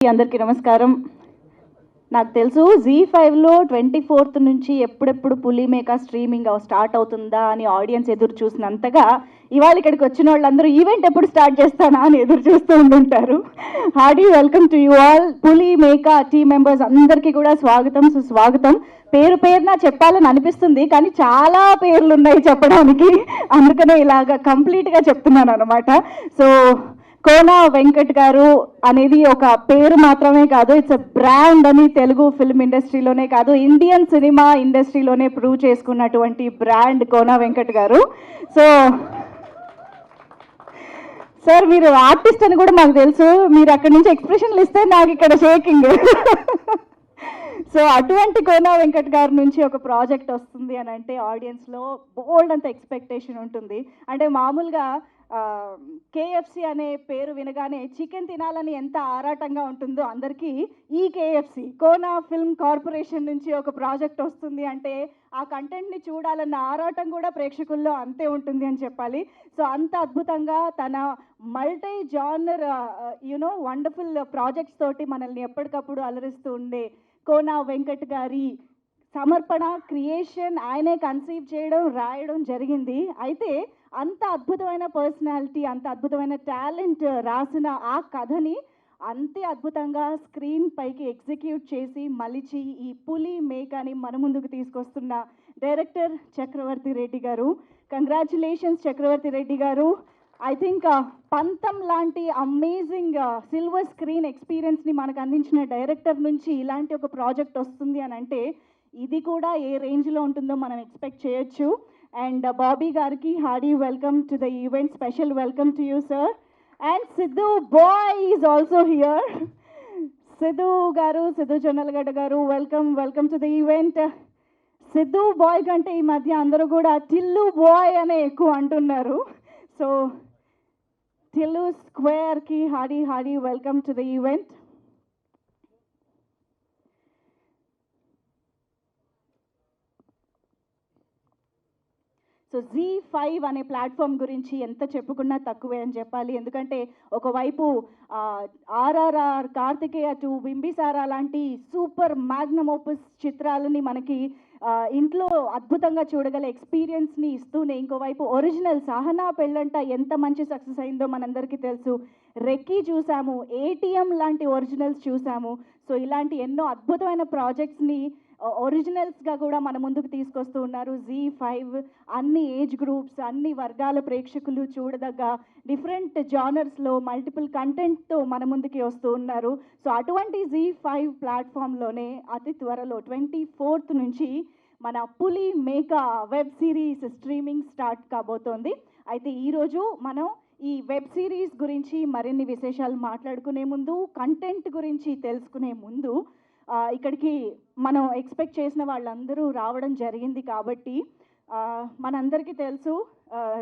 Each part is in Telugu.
అందరికీ నమస్కారం. నాకు తెలుసు జీ5లో 24th నుంచి ఎప్పుడెప్పుడు పులి మేక స్ట్రీమింగ్ స్టార్ట్ అవుతుందా అని ఆడియన్స్ ఎదురు చూసినంతగా ఇవాళ ఇక్కడికి వచ్చిన వాళ్ళందరూ ఈవెంట్ ఎప్పుడు స్టార్ట్ చేస్తానా అని ఎదురు చూస్తూ ఉంటుంటారు. Hardy welcome to you all. పులి మేక టీమ్ మెంబర్స్ అందరికీ కూడా స్వాగతం, సుస్వాగతం. పేరు పేరున చెప్పాలని అనిపిస్తుంది, కానీ చాలా పేర్లు ఉన్నాయి చెప్పడానికి, అందుకనే ఇలాగా కంప్లీట్గా చెప్తున్నాను అనమాట. సో కోన వెంకట్ గారు అనేది ఒక పేరు మాత్రమే కాదు, ఇట్స్ అ బ్రాండ్ అని తెలుగు ఫిల్మ్ ఇండస్ట్రీలోనే కాదు, ఇండియన్ సినిమా ఇండస్ట్రీలోనే ప్రూవ్ చేసుకున్నటువంటి బ్రాండ్ కోన వెంకట్ గారు. సో సార్, మీరు ఆర్టిస్ట్ అని కూడా మాకు తెలుసు, మీరు అక్కడి నుంచి ఎక్స్ప్రెషన్లు ఇస్తే నాకు ఇక్కడ షేకింగ్. సో అటువంటి కోన వెంకట్ గారి నుంచి ఒక ప్రాజెక్ట్ వస్తుంది అని అంటే ఆడియన్స్లో బోల్డ్ అంత ఎక్స్పెక్టేషన్ ఉంటుంది. అంటే మామూలుగా కేఎఫ్సి అనే పేరు వినగానే చికెన్ తినాలని ఎంత ఆరాటంగా ఉంటుందో అందరికీ, ఈ కేఎఫ్సి కోన ఫిల్మ్ కార్పొరేషన్ నుంచి ఒక ప్రాజెక్ట్ వస్తుంది అంటే ఆ కంటెంట్ని చూడాలన్న ఆరాటం కూడా ప్రేక్షకుల్లో అంతే ఉంటుంది అని చెప్పాలి. సో అంత అద్భుతంగా తన మల్టీ జానర్ వండర్ఫుల్ ప్రాజెక్ట్స్ తోటి మనల్ని ఎప్పటికప్పుడు అలరిస్తూ ఉండే కోన వెంకట్ గారి సమర్పణ క్రియేషన్, ఆయనే కన్సీవ్ చేయడం, రాయడం జరిగింది. అయితే అంత అద్భుతమైన పర్సనాలిటీ, అంత అద్భుతమైన టాలెంట్ రాసిన ఆ కథని అంతే అద్భుతంగా స్క్రీన్ పైకి ఎగ్జిక్యూట్ చేసి మలిచి ఈ పులి మేకని మన ముందుకు తీసుకొస్తున్న డైరెక్టర్ చక్రవర్తి రెడ్డి గారు. కంగ్రాచులేషన్స్ చక్రవర్తి రెడ్డి గారు. ఐ థింక్ పంతం లాంటి అమేజింగ్ సిల్వర్ స్క్రీన్ ఎక్స్పీరియన్స్ని మనకు అందించిన డైరెక్టర్ నుంచి ఇలాంటి ఒక ప్రాజెక్ట్ వస్తుంది అని అంటే ఇది కూడా ఏ రేంజ్లో ఉంటుందో మనం ఎక్స్పెక్ట్ చేయొచ్చు. అండ్ బాబీ గారికి hearty welcome to the event, special welcome to you sir. And Siddhu boy is also here. Siddhu గారు, సిద్ధు జొన్నలగడ్డ గారు, welcome, welcome to the event. Siddhu boy కంటే ఈ మధ్య అందరూ కూడా టిల్లు బాయ్ అనే ఎక్కువ అంటున్నారు. సో టిల్లు స్క్వేర్కి hearty welcome to the event. So Zee five అనే ప్లాట్ఫామ్ గురించి ఎంత చెప్పుకున్నా తక్కువే అని చెప్పాలి. ఎందుకంటే ఒకవైపు ఆర్ఆర్ఆర్, కార్తికేయ 2, బింబిసారా లాంటి సూపర్ మ్యాగ్నమ్ ఓపస్ చిత్రాలని మనకి ఇంట్లో అద్భుతంగా చూడగల ఎక్స్పీరియన్స్ని ఇస్తూనే, ఇంకోవైపు ఒరిజినల్ సహనా పెళ్ళంట ఎంత మంచి సక్సెస్ అయిందో మనందరికీ తెలుసు. రెక్కీ చూసాము, ఏటీఎం లాంటి ఒరిజినల్స్ చూసాము. సో ఇలాంటి ఎన్నో అద్భుతమైన ప్రాజెక్ట్స్ని ఒరిజినల్స్గా కూడా మన ముందుకు తీసుకొస్తూ ఉన్నారు జీ5. అన్ని ఏజ్ గ్రూప్స్, అన్ని వర్గాల ప్రేక్షకులు చూడదగ్గ డిఫరెంట్ జానర్స్లో మల్టిపుల్ కంటెంట్తో మన ముందుకి వస్తూ ఉన్నారు. సో అటువంటి జీ5 ప్లాట్ఫామ్లోనే అతి త్వరలో 24th నుంచి మన పులి మేక వెబ్ సిరీస్ స్ట్రీమింగ్ స్టార్ట్ కాబోతోంది. అయితే ఈరోజు మనం ఈ వెబ్ సిరీస్ గురించి మరిన్ని విశేషాలు మాట్లాడుకునే ముందు, కంటెంట్ గురించి తెలుసుకునే ముందు, ఇక్కడికి మనం ఎక్స్పెక్ట్ చేసిన వాళ్ళందరూ రావడం జరిగింది. కాబట్టి మనందరికీ తెలుసు,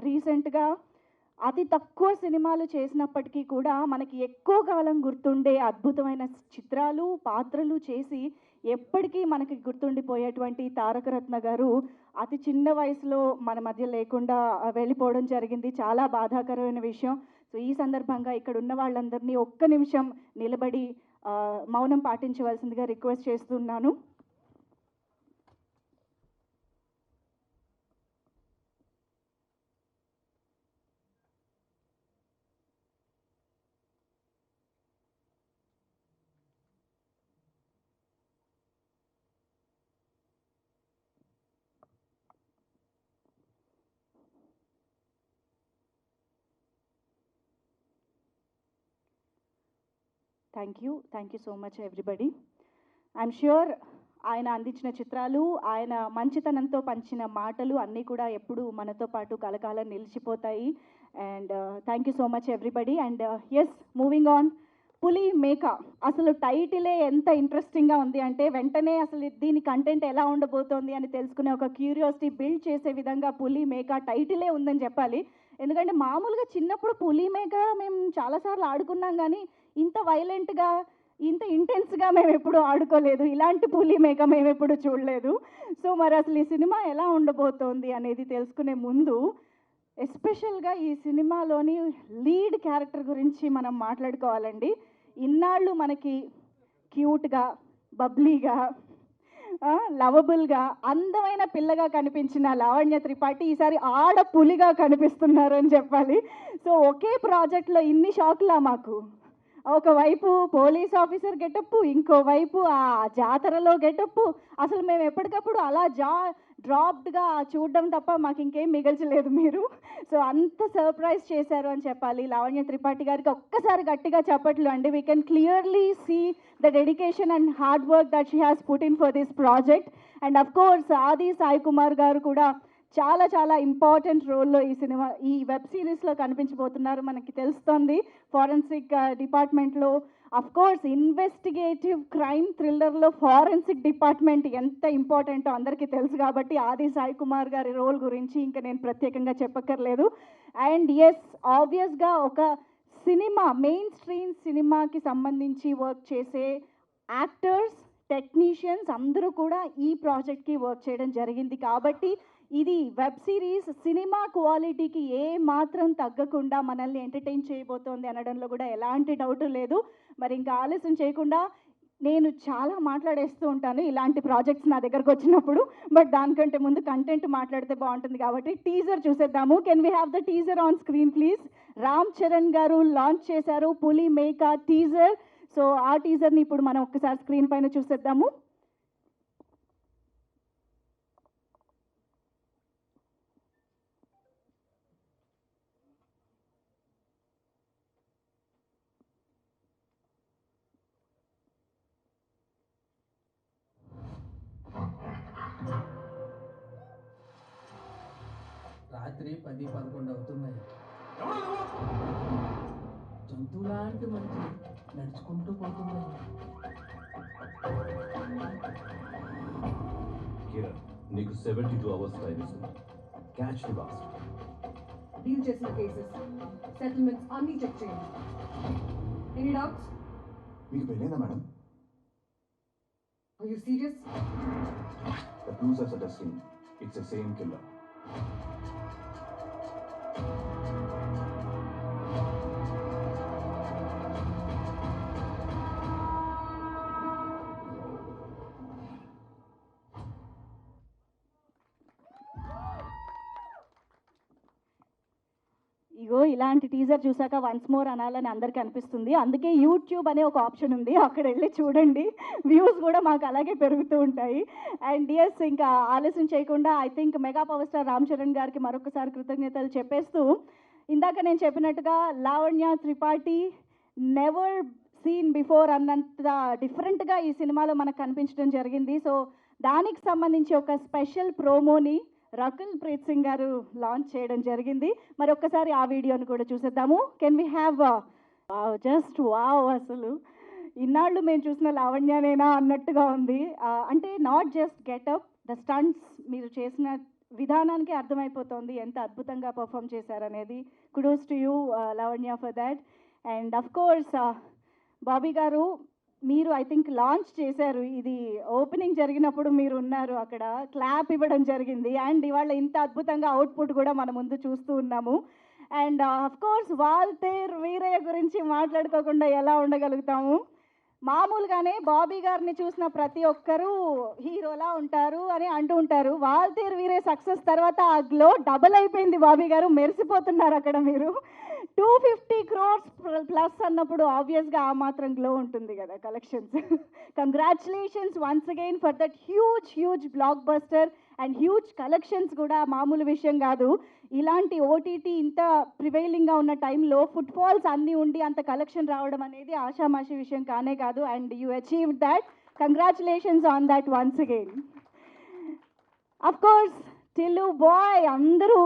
రీసెంట్గా అతి తక్కువ సినిమాలు చేసినప్పటికీ కూడా మనకి ఎక్కువ కాలం గుర్తుండే అద్భుతమైన చిత్రాలు, పాత్రలు చేసి ఎప్పటికీ మనకి గుర్తుండిపోయేటువంటి తారకరత్న గారు అతి చిన్న వయసులో మన మధ్య లేకుండా వెళ్ళిపోవడం జరిగింది. చాలా బాధాకరమైన విషయం. సో ఈ సందర్భంగా ఇక్కడ ఉన్న వాళ్ళందరినీ ఒక్క నిమిషం నిలబడి మౌనం పాటించవలసిందిగా రిక్వెస్ట్ చేస్తున్నాను. Thank you so much everybody. I'm sure ఆయన అందించిన చిత్రాలు, ఆయన మంచితనంతో పంచిన మాటలు అన్నీ కూడా ఎప్పుడు మనతో పాటు కలకాలం నిలిచిపోతాయి. And thank you so much everybody. And yes, moving on, Puli Meka అసలు టైటిలే ఎంత ఇంట్రెస్టింగ్గా ఉంది అంటే వెంటనే అసలు దీని కంటెంట్ ఎలా ఉండబోతోంది అని తెలుసుకునే ఒక క్యూరియాసిటీ బిల్డ్ చేసే విధంగా పులి మేక టైటిలే ఉందని చెప్పాలి. ఎందుకంటే మామూలుగా చిన్నప్పుడు పులి మేక మేము చాలాసార్లు ఆడుకున్నాం, కానీ ఇంత వైలెంట్గా, ఇంత ఇంటెన్స్గా మేము ఎప్పుడు ఆడుకోలేదు, ఇలాంటి పులి మేక మేము ఎప్పుడు చూడలేదు. సో మరి అసలు ఈ సినిమా ఎలా ఉండబోతోంది అనేది తెలుసుకునే ముందు ఎస్పెషల్గా ఈ సినిమాలోని లీడ్ క్యారెక్టర్ గురించి మనం మాట్లాడుకోవాలండి. ఇన్నాళ్ళు మనకి క్యూట్గా, బబ్లీగా, లవబుల్గా, అందమైన పిల్లగా కనిపించిన లావణ్య త్రిపాఠి ఈసారి ఆడ పులిగా కనిపిస్తున్నారు అని చెప్పాలి. సో ఒకే ప్రాజెక్ట్లో ఇన్ని షాక్లా మాకు. ఒకవైపు పోలీస్ ఆఫీసర్ గెటప్పు, ఇంకోవైపు ఆ జాతరలో గెటప్పు. అసలు మేము ఎప్పటికప్పుడు అలా డ్రాప్డ్గా చూడడం తప్ప మాకు ఇంకేం మిగల్చలేదు మీరు. సో అంత సర్ప్రైజ్ చేశారు అని చెప్పాలి లావణ్య త్రిపాఠి గారికి. ఒక్కసారి గట్టిగా చెప్పట్లు అండి. We can clearly see the dedication and hard work that she has put in for this project. And of course Aadi Sai Kumar గారు కూడా చాలా చాలా ఇంపార్టెంట్ రోల్లో ఈ వెబ్ సిరీస్లో కనిపించబోతున్నారు. మనకి తెలుస్తోంది ఫారెన్సిక్ డిపార్ట్మెంట్లో. అఫ్ కోర్స్ ఇన్వెస్టిగేటివ్ క్రైమ్ థ్రిల్లర్లో ఫారెన్సిక్ డిపార్ట్మెంట్ ఎంత ఇంపార్టెంటో అందరికీ తెలుసు కాబట్టి ఆది సాయి కుమార్ గారి రోల్ గురించి ఇంకా నేను ప్రత్యేకంగా చెప్పక్కర్లేదు. అండ్ ఎస్, ఆబ్వియస్గా ఒక సినిమా, మెయిన్ స్ట్రీమ్ సినిమాకి సంబంధించి వర్క్ చేసే యాక్టర్స్, టెక్నీషియన్స్ అందరూ కూడా ఈ ప్రాజెక్ట్కి వర్క్ చేయడం జరిగింది. కాబట్టి ఇది వెబ్ సిరీస్ సినిమా క్వాలిటీకి ఏ మాత్రం తగ్గకుండా మనల్ని ఎంటర్టైన్ చేయబోతోంది అనడంలో కూడా ఎలాంటి డౌట్ లేదు. మరి ఇంకా ఆలస్యం చేయకుండా, నేను చాలా మాట్లాడేస్తూ ఉంటాను ఇలాంటి ప్రాజెక్ట్స్ నా దగ్గరకు వచ్చినప్పుడు, బట్ దానికంటే ముందు కంటెంట్ మాట్లాడితే బాగుంటుంది కాబట్టి టీజర్ చూసేద్దాము. Can we have the teaser on screen please? Ram Charan గారు లాంచ్ చేశారు పులి మేకా టీజర్. సో ఆ టీజర్ని ఇప్పుడు మనం ఒక్కసారి స్క్రీన్ పైన చూసేద్దాము. రాత్రి 10-11 అవుతున్నాయి. జంతువులాంటి మనిషి నడుచుకుంటూ పోతున్నాయి. కిరణ్, నీకు 72 hours టైం ఇస్తున్నా. Catch the boss. డీల్ చేసిన కేసెస్, సెటిల్మెంట్స్ అన్నీ చెక్ చేయండి. Any doubts? మీకు పెళ్ళైందా madam? Are you serious? The clues are suggesting it's the same killer. ఇగో ఇలాంటి టీజర్ చూసాక వన్స్ మోర్ అనాలని అందరికీ అనిపిస్తుంది. అందుకే యూట్యూబ్ అనే ఒక ఆప్షన్ ఉంది, అక్కడ వెళ్ళి చూడండి. వ్యూస్ కూడా మాకు అలాగే పెరుగుతూ ఉంటాయి. అండ్ ఎస్, ఇంకా ఆలస్యం చేయకుండా I think mega power star Ram Charan గారికి మరొకసారి కృతజ్ఞతలు చెప్పేస్తూ, ఇందాక నేను చెప్పినట్టుగా Lavanya Tripathi never seen before అన్నంత డిఫరెంట్గా ఈ సినిమాలో మనకు కనిపించడం జరిగింది. సో దానికి సంబంధించి ఒక స్పెషల్ ప్రోమోని రకుల్ ప్రీత్ సింగ్ గారు లాంచ్ చేయడం జరిగింది. మరి ఒక్కసారి ఆ వీడియోని కూడా చూసేద్దాము. Can we have? Just wow, అసలు ఇన్నాళ్ళు మేము చూసిన లావణ్యనేనా అన్నట్టుగా ఉంది. అంటే not just getup, the stunts మీరు చేసిన విధానానికి అర్థమైపోతుంది ఎంత అద్భుతంగా పర్ఫామ్ చేశారనేది. Kudos to you Lavanya for that. And of course Bobby గారు, మీరు ఐ థింక్ లాంచ్ చేశారు, ఇది ఓపెనింగ్ జరిగినప్పుడు మీరు ఉన్నారు అక్కడ, క్లాప్ ఇవ్వడం జరిగింది. అండ్ ఇవాళ ఇంత అద్భుతంగా అవుట్పుట్ కూడా మన ముందు చూస్తూ ఉన్నాము. And of course Waltair Veerayya గురించి మాట్లాడుకోకుండా ఎలా ఉండగలుగుతాము? మామూలుగానే బాబీ గారిని చూసిన ప్రతి ఒక్కరూ హీరోలా ఉంటారు అని అంటూ ఉంటారు. వాల్తేర్ వీరయ్య సక్సెస్ తర్వాత ఆ గ్లో డబుల్ అయిపోయింది. బాబీ గారు మెరిసిపోతున్నారు అక్కడ. మీరు 250 crores ప్లస్ అన్నప్పుడు ఆబ్వియస్గా ఆ మాత్రం గ్లో ఉంటుంది కదా collections. Congratulations once again for that huge block buster and huge collections కూడా మామూలు విషయం కాదు. ఇలాంటి ఓటీటీ ఇంత ప్రివైలింగ్గా ఉన్న టైంలో ఫుట్ఫాల్స్ అన్నీ ఉండి అంత కలెక్షన్ రావడం అనేది ఆషామాషి విషయం కానే కాదు. And you achieved that. Congratulations on that once again. Of course Tillu boy అందరూ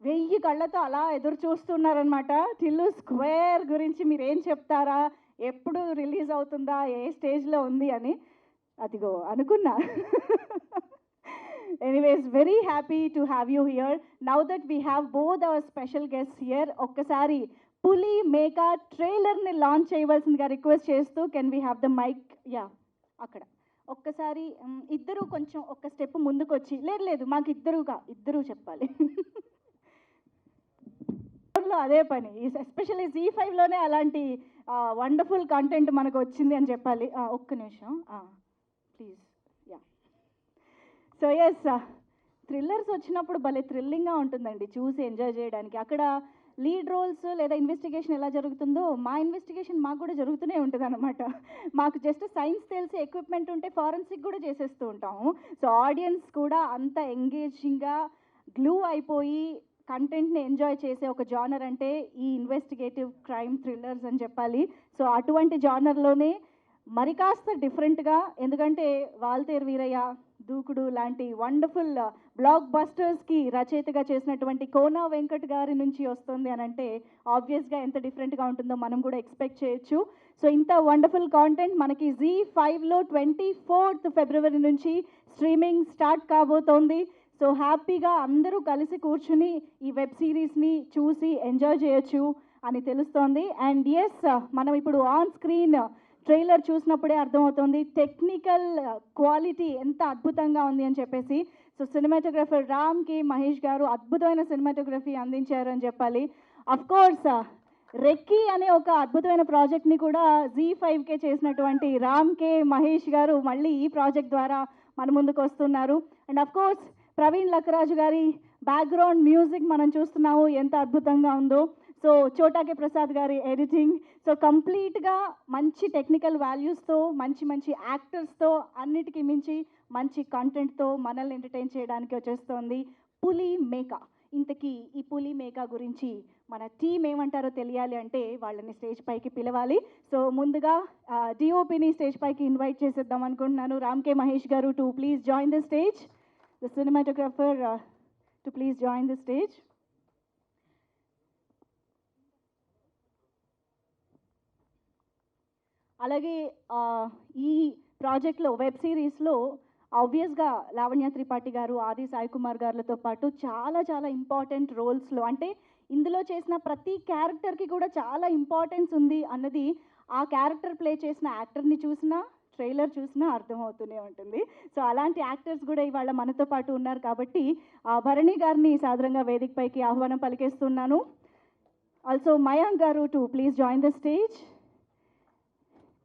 1000 కళ్ళతో అలా ఎదురు చూస్తున్నారనమాట. టిల్లు స్క్వేర్ గురించి మీరేం చెప్తారా, ఎప్పుడు రిలీజ్ అవుతుందా, ఏ స్టేజ్లో ఉంది అని. అదిగో అనుకున్నా. Anyways, very happy to have you here. Now that we have both our special guest here, ఒక్కసారి పులి మేకా ట్రైలర్ని లాంచ్ చేయవలసిందిగా రిక్వెస్ట్ చేస్తూ, can we have the mic? Yeah, అక్కడ ఒక్కసారి ఇద్దరు కొంచెం ఒక స్టెప్ ముందుకు వచ్చి, లేదు మాకు ఇద్దరు చెప్పాలి. 5లో అదే పని, ఎస్పెషల్లీ Z5లోనే అలాంటి వండర్ఫుల్ కంటెంట్ మనకు వచ్చింది అని చెప్పాలి. ఒక్క నిమిషం please. Yeah, so yes, thrillers వచ్చినప్పుడు భలే థ్రిల్లింగ్గా ఉంటుందండి చూసి ఎంజాయ్ చేయడానికి. అక్కడ లీడ్ రోల్స్ లేదా ఇన్వెస్టిగేషన్ ఎలా జరుగుతుందో మా ఇన్వెస్టిగేషన్ మాకు కూడా జరుగుతూనే ఉంటుంది అనమాట. మాకు జస్ట్ సైన్స్ తెలిసి ఎక్విప్మెంట్ ఉంటే ఫారెన్సిక్ కూడా చేసేస్తూ ఉంటాము. సో ఆడియన్స్ కూడా అంత ఎంగేజింగ్గా గ్లూ అయిపోయి కంటెంట్ని ఎంజాయ్ చేసే ఒక జానర్ అంటే ఈ ఇన్వెస్టిగేటివ్ క్రైమ్ థ్రిల్లర్స్ అని చెప్పాలి. సో అటువంటి జానర్లోనే మరి కాస్త డిఫరెంట్గా, ఎందుకంటే వాల్తేరు వీరయ్య, దూకుడు లాంటి వండర్ఫుల్ బ్లాక్ బస్టర్స్కి రచయితగా చేసినటువంటి కోనా వెంకట్ గారి నుంచి వస్తుంది అని అంటే ఆబ్వియస్గా ఎంత డిఫరెంట్గా ఉంటుందో మనం కూడా ఎక్స్పెక్ట్ చేయొచ్చు. సో ఇంత వండర్ఫుల్ కాంటెంట్ మనకి Z5లో 24th ఫిబ్రవరి నుంచి స్ట్రీమింగ్ స్టార్ట్ కాబోతోంది. సో హ్యాపీగా అందరూ కలిసి కూర్చుని ఈ వెబ్ సిరీస్ని చూసి ఎంజాయ్ చేయొచ్చు అని తెలుస్తోంది. అండ్ ఎస్, మనం ఇప్పుడు ఆన్ స్క్రీన్ ట్రైలర్ చూసినప్పుడే అర్థమవుతుంది టెక్నికల్ క్వాలిటీ ఎంత అద్భుతంగా ఉంది అని చెప్పేసి. సో సినిమాటోగ్రఫర్ రామ్ కే మహేష్ గారు అద్భుతమైన సినిమాటోగ్రఫీ అందించారు అని చెప్పాలి. అఫ్ కోర్స్ రెక్కీ అనే ఒక అద్భుతమైన ప్రాజెక్ట్ని కూడా Z5కే చేసినటువంటి రామ్ కే మహేష్ గారు మళ్ళీ ఈ ప్రాజెక్ట్ ద్వారా మన ముందుకు వస్తున్నారు. And of course Praveen Lakkaraju గారి బ్యాక్గ్రౌండ్ మ్యూజిక్ మనం చూస్తున్నాము ఎంత అద్భుతంగా ఉందో. సో చోటాకే ప్రసాద్ గారి ఎడిటింగ్. సో కంప్లీట్గా మంచి టెక్నికల్ వాల్యూస్తో, మంచి మంచి యాక్టర్స్తో, అన్నిటికీ మించి మంచి కంటెంట్తో మనల్ని ఎంటర్టైన్ చేయడానికి వచ్చేస్తోంది పులి మేక. ఇంతకీ ఈ పులి మేక గురించి మన టీం ఏమంటారో తెలియాలి అంటే వాళ్ళని స్టేజ్ పైకి పిలవాలి. సో ముందుగా డిఓపిని స్టేజ్ పైకి ఇన్వైట్ చేసేద్దాం అనుకుంటున్నాను. రామ్ కే మహేష్ గారు to please join the stage, the cinematographer to please join the stage. అలాగే ఈ ప్రాజెక్ట్లో వెబ్ సిరీస్లో ఆబ్వియస్గా లావణ్య త్రిపాఠి గారు, ఆది సాయి కుమార్ గారులతో పాటు చాలా చాలా ఇంపార్టెంట్ రోల్స్లో, అంటే ఇందులో చేసిన ప్రతి క్యారెక్టర్కి కూడా చాలా ఇంపార్టెన్స్ ఉంది అన్నది ఆ క్యారెక్టర్ ప్లే చేసిన యాక్టర్ని చూసినా, ట్రైలర్ చూసినా అర్థమవుతూనే ఉంటుంది. సో అలాంటి యాక్టర్స్ కూడా ఇవాళ మనతో పాటు ఉన్నారు కాబట్టి భరణి గారిని సాదరంగా వేదికపైకి ఆహ్వానం పలికేస్తున్నాను. ఆల్సో మయాంక్ గారు to please join the stage.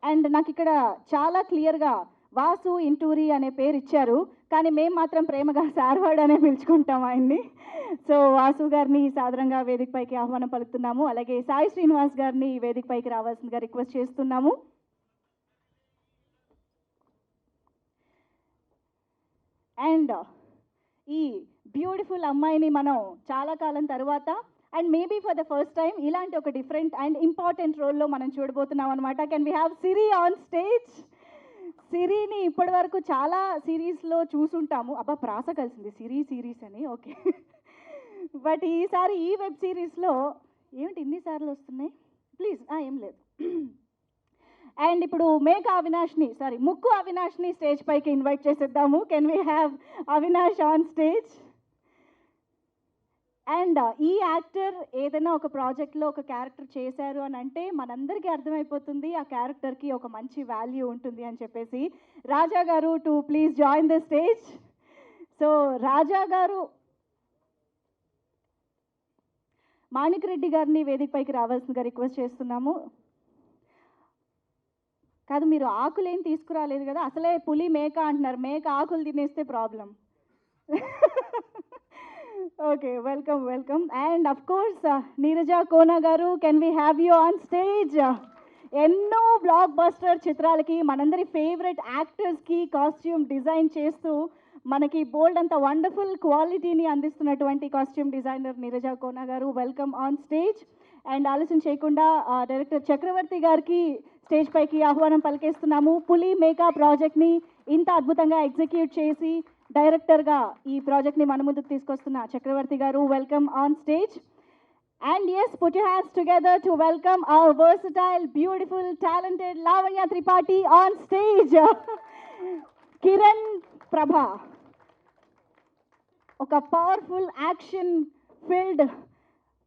And నాకు ఇక్కడ చాలా క్లియర్గా వాసు ఇంటూరి అనే పేరు ఇచ్చారు, కానీ మేము మాత్రం ప్రేమగా సార్వాడ్ అనే పిలుచుకుంటాం ఆయన్ని. సో వాసు గారిని సాదరంగా వేదికపైకి ఆహ్వానం పలుకుతున్నాము. అలాగే సాయి శ్రీనివాస్ గారిని వేదికపైకి రావాల్సిందిగా రిక్వెస్ట్ చేస్తున్నాము. అండ్ ఈ బ్యూటిఫుల్ అమ్మాయిని మనం చాలా కాలం తర్వాత and maybe for the first time ఇలాంటి ఒక డిఫరెంట్ అండ్ ఇంపార్టెంట్ రోల్లో మనం చూడబోతున్నాం అనమాట. Can we have Siri on stage. సిరిని ఇప్పటి వరకు చాలా సిరీస్లో చూసుంటాము. అబ్బా ప్రాస కలిసింది, సిరీస్ అని. ఓకే, బట్ ఈసారి ఈ వెబ్ సిరీస్లో ఏమిటి ఇన్నిసార్లు వస్తున్నాయి ప్లీజ్, ఏం లేదు. అండ్ ఇప్పుడు ముక్కు అవినాష్ని స్టేజ్ పైకి ఇన్వైట్ చేసేద్దాము. Can we have Avinash on stage. And ఈ యాక్టర్ ఏదైనా ఒక ప్రాజెక్ట్లో ఒక క్యారెక్టర్ చేశారు అని అంటే మనందరికీ అర్థమైపోతుంది ఆ క్యారెక్టర్కి ఒక మంచి వాల్యూ ఉంటుంది అని చెప్పేసి. Raja garu to please join the stage. So Raja garu Manik Reddy గారిని వేదికపైకి రావాల్సిందిగా రిక్వెస్ట్ చేస్తున్నాము. కాదు, మీరు ఆకులు ఏం తీసుకురాలేదు కదా, అసలే పులి మేక అంటున్నారు, మేక ఆకులు తినేస్తే problem. Okay, welcome. And of course Neeraja Kona garu, can we have you on stage. ఎన్నో బ్లాక్ బస్టర్ చిత్రాలకి మనందరి ఫేవరెట్ యాక్టర్స్కి కాస్ట్యూమ్ డిజైన్ చేస్తూ మనకి బోల్డ్ అంత వండర్ఫుల్ క్వాలిటీని అందిస్తున్నటువంటి కాస్ట్యూమ్ డిజైనర్ నీరజా కోనా గారు, వెల్కమ్ ఆన్ స్టేజ్. అండ్ ఆలస్యం చేయకుండా డైరెక్టర్ చక్రవర్తి గారికి స్టేజ్ పైకి ఆహ్వానం పలికేస్తున్నాము. పులి మేకా ప్రాజెక్ట్ని ఇంత అద్భుతంగా ఎగ్జిక్యూట్ చేసి డైరెక్టర్గా ఈ ప్రాజెక్ట్ని మన ముందుకు తీసుకొస్తున్న Chakravarthy garu, welcome on stage. And yes, put your hands together to welcome our versatile, beautiful, talented Lavanya Tripathi on stage. Kiran Prabha, ఒక పవర్ఫుల్ యాక్షన్ ఫీల్డ్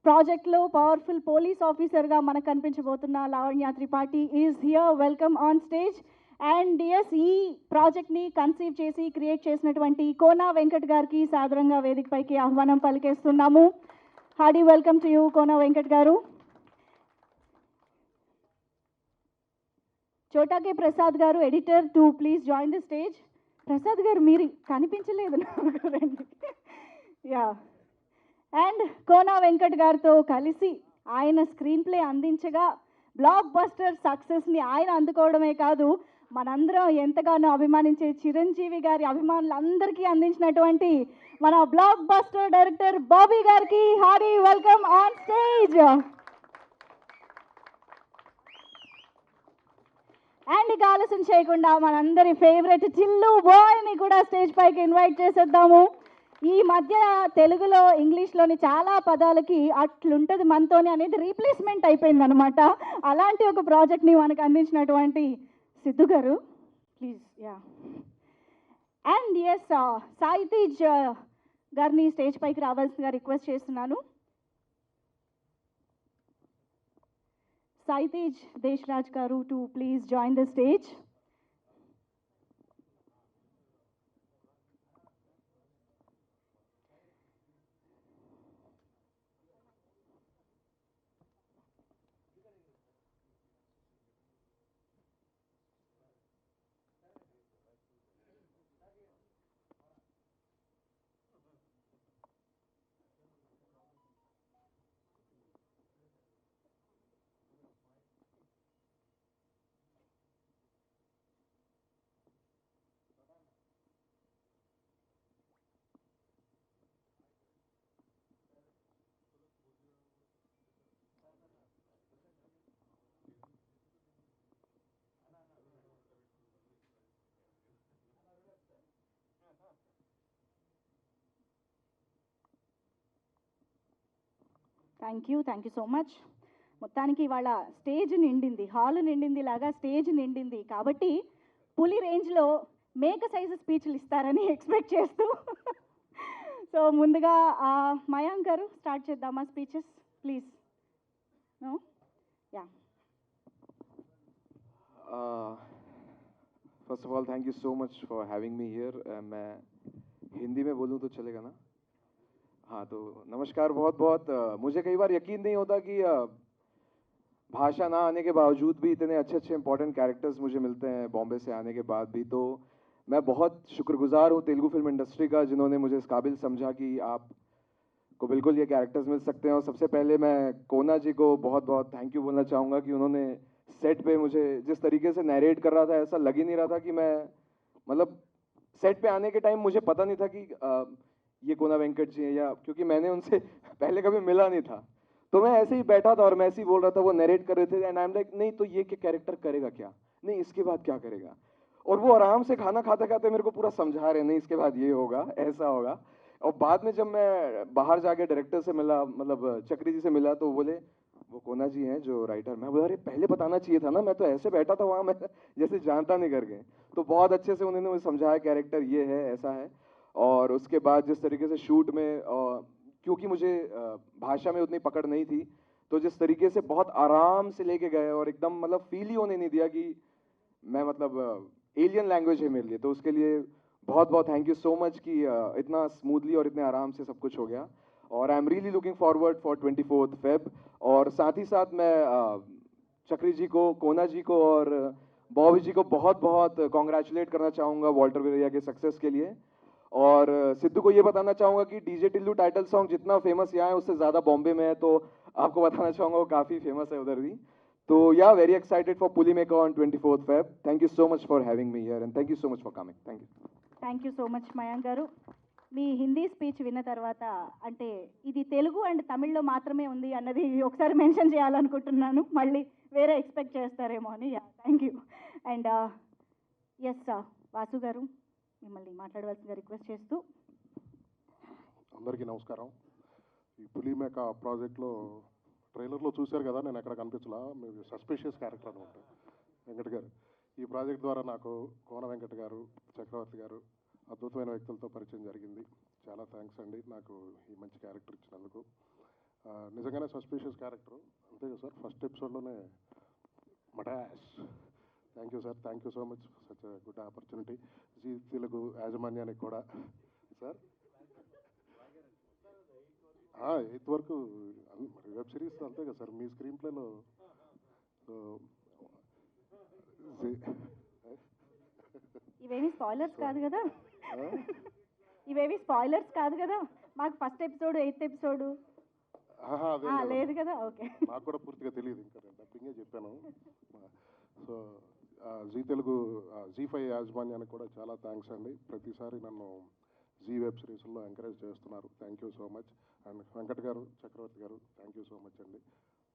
ప్రాజెక్ట్లో పవర్ఫుల్ పోలీస్ ఆఫీసర్గా మనకు కనిపించబోతున్న Lavanya Tripathi is here, welcome on stage. And yes, ఈ ప్రాజెక్ట్ని కన్సీవ్ చేసి క్రియేట్ చేసినటువంటి కోనా వెంకట్ గారికి సాదరంగా వేదికపైకి ఆహ్వానం పలికేస్తున్నాము. Hardy welcome to you Kona Venkat గారు. చోటాకే ప్రసాద్ గారు editor to please join the stage. Prasad గారు మీరు కనిపించలేదు నాకు, రండి. యా, అండ్ కోన వెంకట్ గారితో కలిసి ఆయన స్క్రీన్ ప్లే అందించగా బ్లాక్ బస్టర్ సక్సెస్ని ఆయన అందుకోవడమే కాదు, మనందరం ఎంతగానో అభిమానించే చిరంజీవి గారి అభిమానులందరికీ అందించినటువంటి మన బ్లాక్ బస్టర్ డైరెక్టర్ బాబీ గారికి hearty welcome on stage. And ఇక ఆలస్యం చేయకుండా మనందరి ఫేవరెట్ చిల్లు బాయ్ని కూడా స్టేజ్ పైకి ఇన్వైట్ చేసేద్దాము. ఈ మధ్య తెలుగులో ఇంగ్లీష్లోని చాలా పదాలకి అట్లుంటుంది మనతోని అనేది రీప్లేస్మెంట్ అయిపోయింది అనమాట. అలాంటి ఒక ప్రాజెక్ట్ని మనకు అందించినటువంటి సిద్ధు గారు, please. Yeah, and yes, Sai Tej గారిని స్టేజ్ పైకి రావాల్సిందిగా రిక్వెస్ట్ చేస్తున్నాను. సాయి తేజ్ దేశరాజ్ గారు to please join the stage. Thank you so much. మొత్తానికి ఇవాళ స్టేజ్ నిండింది, హాల్ నిండింది లాగా స్టేజ్ నిండింది కాబట్టి పులి రేంజ్లో మేక సైజు స్పీచ్లు ఇస్తారని ఎక్స్పెక్ట్ చేస్తూ సో ముందుగా మయాంక్ గారు స్టార్ట్ చేద్దామా speeches, please. Yeah, first of all thank you so much for having me here. मैं हिंदी में बोलूँ तो चलेगा ना? हाँ, तो नमस्कार. बहुत बहुत मुझे कई बार यकीन नहीं होता कि भाषा ना आने के बावजूद भी इतने अच्छे अच्छे इंपॉर्टेंट कैरेक्टर्स मुझे मिलते हैं बॉम्बे से आने के बाद भी. तो मैं बहुत शुक्रगुजार हूँ तेलुगु फिल्म इंडस्ट्री का, जिन्होंने मुझे इस काबिल समझा कि आप को बिल्कुल ये कैरेक्टर्स मिल सकते हैं. और सबसे पहले मैं कोना जी को बहुत बहुत थैंक यू बोलना चाहूँगा कि उन्होंने सेट पे मुझे जिस तरीके से नैरेट कर रहा था, ऐसा लग ही नहीं रहा था कि मैं मतलब सेट पे आने के टाइम मुझे पता नहीं था कि ये कोना वेंकट जी हैं, या क्योंकि मैंने उनसे पहले कभी मिला नहीं था. तो मैं ऐसे ही बैठा था और मैं ऐसे ही बोल रहा था, वो नैरेट कर रहे थे एंड आई एम लाइक नहीं तो ये कैरेक्टर करेगा क्या, नहीं इसके बाद क्या करेगा. और वो आराम से खाना खाते खाते मेरे को पूरा समझा रहे, नहीं इसके बाद ये होगा, ऐसा होगा. और बाद में जब मैं बाहर जाके डायरेक्टर से मिला, मतलब चक्री जी से मिला, तो बोले वो कोना जी हैं जो राइटर. मैं बोला अरे पहले बताना चाहिए था ना, मैं तो ऐसे बैठा था वहाँ, मैं जैसे जानता नहीं करके. तो बहुत अच्छे से उन्होंने मुझे समझाया कैरेक्टर ये है, ऐसा है. और उसके बाद जिस तरीके से शूट में क्योंकि मुझे भाषा में उतनी पकड़ नहीं थी, तो जिस तरीके से बहुत आराम से लेके गए और एकदम मतलब फील ही होने नहीं दिया कि मैं मतलब एलियन लैंग्वेज है मेरे लिए. तो उसके लिए बहुत बहुत थैंक यू सो मच कि इतना स्मूथली और इतने आराम से सब कुछ हो गया. और I am really looking forward for 24 Feb. और साथ ही साथ मैं चक्री जी को, कोना जी को और बॉबी जी को बहुत बहुत कॉन्ग्रेचुलेट करना चाहूँगा वॉल्टर विरैया के सक्सेस के लिए. और सिद्धू को ये बताना चाहूँगा कि डीजे टिल्लू टाइटल सॉन्ग जितना फेमस यहाँ है उससे ज़्यादा बॉम्बे में है, तो आपको बताना चाहूँगा वो काफ़ी फेमस है उधर भी. तो या very excited for pulley maker on 24 Feb. Thank you so much for having me here and thank you so much for coming. Thank you so much Mayank గారు. మీ హిందీ స్పీచ్ విన్న తర్వాత అంటే ఇది తెలుగు అండ్ తమిళ్లో మాత్రమే ఉంది అన్నది ఒకసారి మెన్షన్ చేయాలనుకుంటున్నాను, మళ్ళీ వేరే ఎక్స్పెక్ట్ చేస్తారేమో అని. Thank you. And yes Vasu గారు మిమ్మల్ని మాట్లాడవలసిందిగా రిక్వెస్ట్ చేస్తూ. అందరికీ నమస్కారం. ఈ పులి మేక ప్రాజెక్ట్లో ట్రైలర్లో చూశారు కదా, నేను ఎక్కడ కనిపించలా, మీరు సస్పిషియస్ క్యారెక్టర్ అనమాట వెంకట్ గారు. ఈ ప్రాజెక్ట్ ద్వారా నాకు కోన వెంకట్ గారు, చక్రవర్తి గారు అద్భుతమైన వ్యక్తులతో పరిచయం జరిగింది. చాలా థ్యాంక్స్ అండి నాకు ఈ మంచి క్యారెక్టర్ ఇచ్చినందుకు. నిజంగానే సస్పిషియస్ క్యారెక్టర్ అంతే కదా సార్, ఫస్ట్ ఎపిసోడ్లోనే మటాష్. Thank you sir, thank you so much such good opportunity. Zee Telugu యాజమాన్యానికి కూడా సార్ ఎయిత్ వరకు మరి వెబ్ సిరీస్ అంతే కదా సార్, మీ స్క్రీన్ ప్లేలో. సో ఇవేమి స్పాయిలర్స్ కాదు కదా, ఇవేవి స్పాయిలర్స్ కాదు కదా, మాకు ఫస్ట్ ఎపిసోడ్ 8th ఎపిసోడ్ అదే లేదు కదా. ఓకే, నాకు కూడా పూర్తిగా తెలియదు, ఇంకా నేను డబ్బింగే చెప్పాను. సో జీ తెలుగు జీ5 యాజమాన్యానికి కూడా చాలా థ్యాంక్స్ అండి. ప్రతిసారి నన్ను జీ వెబ్ సిరీస్లో ఎంకరేజ్ చేస్తున్నారు. Thank you so much. And Venkat గారు, చక్రవర్తి గారు, థ్యాంక్ యూ సో మచ్ అండి.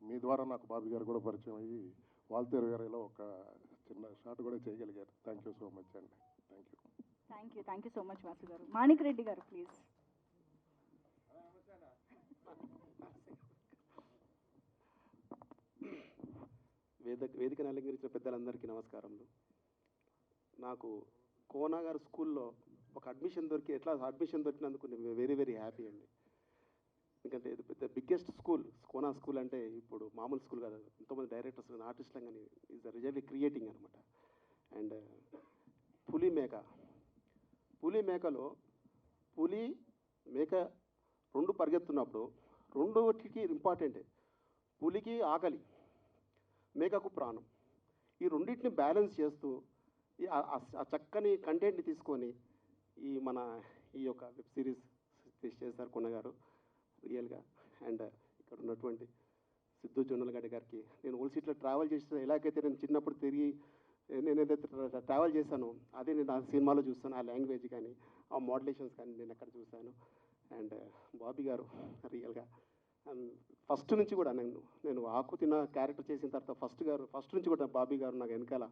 మీ ద్వారా నాకు బాబీ గారు కూడా పరిచయం అయ్యి వాల్తేరు వేరేలో ఒక చిన్న షాట్ కూడా చేయగలిగారు. థ్యాంక్ యూ సో మచ్ అండి. Thank you so much Vasu గారు. మాణిక్ రెడ్డి గారు ప్లీజ్. వేదికను అలంకరించిన పెద్దలందరికీ నమస్కారములు. నాకు కోనా గారు స్కూల్లో ఒక అడ్మిషన్ దొరికినందుకు నేను వెరీ వెరీ హ్యాపీ అండి. ఎందుకంటే ఇది పెద్ద బిగ్గెస్ట్ స్కూల్, కోనా స్కూల్ అంటే ఇప్పుడు మామూలు స్కూల్ కాదు, ఎంతోమంది డైరెక్టర్స్ కానీ ఆర్టిస్టులు కానీ ఈజ్ రియల్లీ క్రియేటింగ్ అనమాట. అండ్ పులి మేకలో పులి మేక రెండు పరిగెత్తున్నప్పుడు రెండుకి ఇంపార్టెంటే. పులికి ఆకలి, మేకకు ప్రాణం. ఈ రెండింటిని బ్యాలెన్స్ చేస్తూ ఆ చక్కని కంటెంట్ని తీసుకొని ఈ యొక్క వెబ్ సిరీస్ చేశారు కొన్న గారు రియల్గా. అండ్ ఇక్కడ ఉన్నటువంటి సిద్ధు జొన్నలగడ్డ గారికి, నేను ఓల్డ్ సీట్లో ట్రావెల్ చేసిన ఎలాగైతే నేను చిన్నప్పుడు నేను ఏదైతే ట్రావెల్ చేశానో అదే నేను ఆ సినిమాలో చూస్తాను. ఆ లాంగ్వేజ్ కానీ ఆ మోడ్యులేషన్స్ కానీ నేను అక్కడ చూశాను. అండ్ బాబీ గారు రియల్గా ఫస్ట్ నుంచి కూడా నేను ఆకు తిన్న క్యారెక్టర్ చేసిన తర్వాత ఫస్ట్ నుంచి కూడా బాబీ గారు నాకు వెనకాల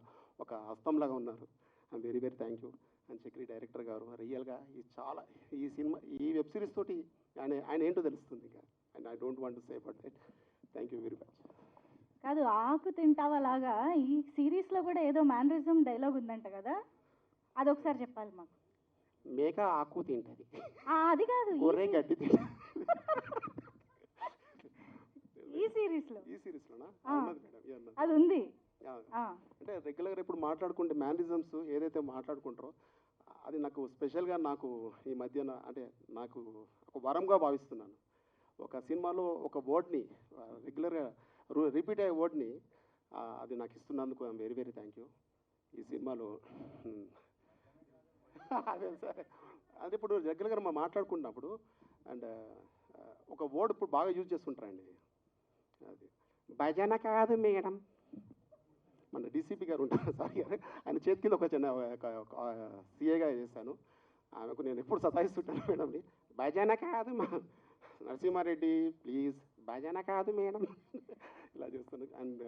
ఒక హస్తంలాగా ఉన్నారు. I'm very very thank you. And Chakri director గారు రియల్గా ఈ వెబ్ సిరీస్ తోటి ఆయన ఏంటో తెలుస్తుంది ఇంకా. And I don't want to say about that. Thank you very much. కాదు, ఆకు తింటావా లాగా ఈ సిరీస్లో కూడా ఏదో మేనరిజం డైలాగ్ ఉందంట కదా, అది ఒకసారి చెప్పాలి మాకు. మేక ఆకు తింటుంది, అది కాదు, గొర్రె గడ్డి తింటుంది. ఈ సిరీస్లోనా? మేడం అది ఉంది. అంటే రెగ్యులర్గా ఇప్పుడు మాట్లాడుకుంటే మేనరిజమ్స్ ఏదైతే మాట్లాడుకుంటారో అది నాకు స్పెషల్గా నాకు ఈ మధ్యన అంటే నాకు ఒక వరంగా భావిస్తున్నాను. ఒక సినిమాలో ఒక వర్డ్ని రెగ్యులర్గా రిపీట్ అయ్యే వర్డ్ని అది నాకు ఇస్తున్నందుకు I'm very very thank you. ఈ సినిమాలో అదే సరే అంటే ఇప్పుడు రెగ్యులర్గా మనం మాట్లాడుకున్నప్పుడు అండ్ ఒక వర్డ్ ఇప్పుడు బాగా యూజ్ చేస్తుంటారండి, అది భజన కాదు మేడం. మన డీసీపీ గారు ఉంటారు సారీ గారు, ఆయన చేతి కింద ఒక చిన్న సీఏగా చేశాను. ఆమెకు నేను ఎప్పుడు సతాయిస్తుంటాను మేడంని, భజన కాదు నరసింహారెడ్డి ప్లీజ్ భజన కాదు మేడం ఇలా చేస్తాను. And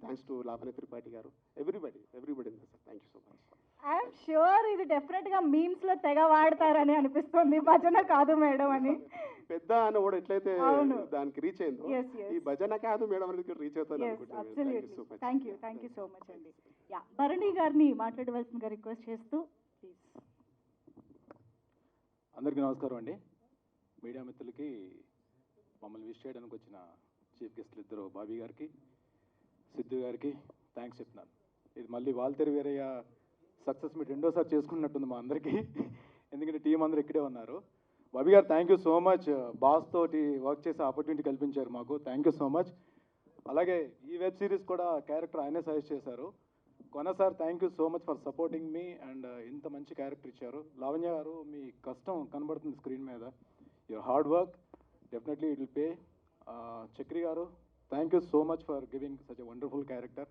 thanks to Lavanya Tripathi garu, everybody sir, thank you so much. I'm sure ఇది డెఫినెట్గా మీమ్స్లో తెగ వాడతారని అనిపిస్తుంది, భజన కాదు మేడం అని. పెద్ద అని కూడా ఎట్లయితే దానికి రీచ్ అయిందో ఈ భజన కాదు మేడం అనేది రీచ్ అవుతాను అనుకుంటున్నాను. థ్యాంక్ యూ సో మచ్ అండి. భరణి గారిని మాట్లాడవలసిందిగా రిక్వెస్ట్ చేస్తూ ప్లీజ్. అందరికీ నమస్కారం అండి. మీడియా మిత్రులకి, మమ్మల్ని విష్ చేయడానికి వచ్చిన చీఫ్ గెస్ట్లు ఇద్దరు బాబీ గారికి, సిద్ధు గారికి థ్యాంక్స్ చెప్తున్నాను. ఇది మళ్ళీ వాల్తేరు వేరయ్య సక్సెస్ మీట్ రెండోసారి చేసుకున్నట్టుంది మా అందరికీ, ఎందుకంటే టీం అందరూ ఇక్కడే ఉన్నారు. Bobby garu thank you so much, boss తోటి వర్క్ చేసే ఆపర్చునిటీ కల్పించారు మాకు, థ్యాంక్ యూ సో మచ్. అలాగే ఈ వెబ్ సిరీస్ కూడా క్యారెక్టర్ ఆయనే సజెస్ట్ చేశారు. కొనసారి thank you so much for supporting me and ఇంత మంచి క్యారెక్టర్ ఇచ్చారు. లావణ్య గారు మీ కష్టం కనబడుతుంది స్క్రీన్ మీద, your hard work definitely it will pay. Chakri garu thank you so much for giving such a wonderful character.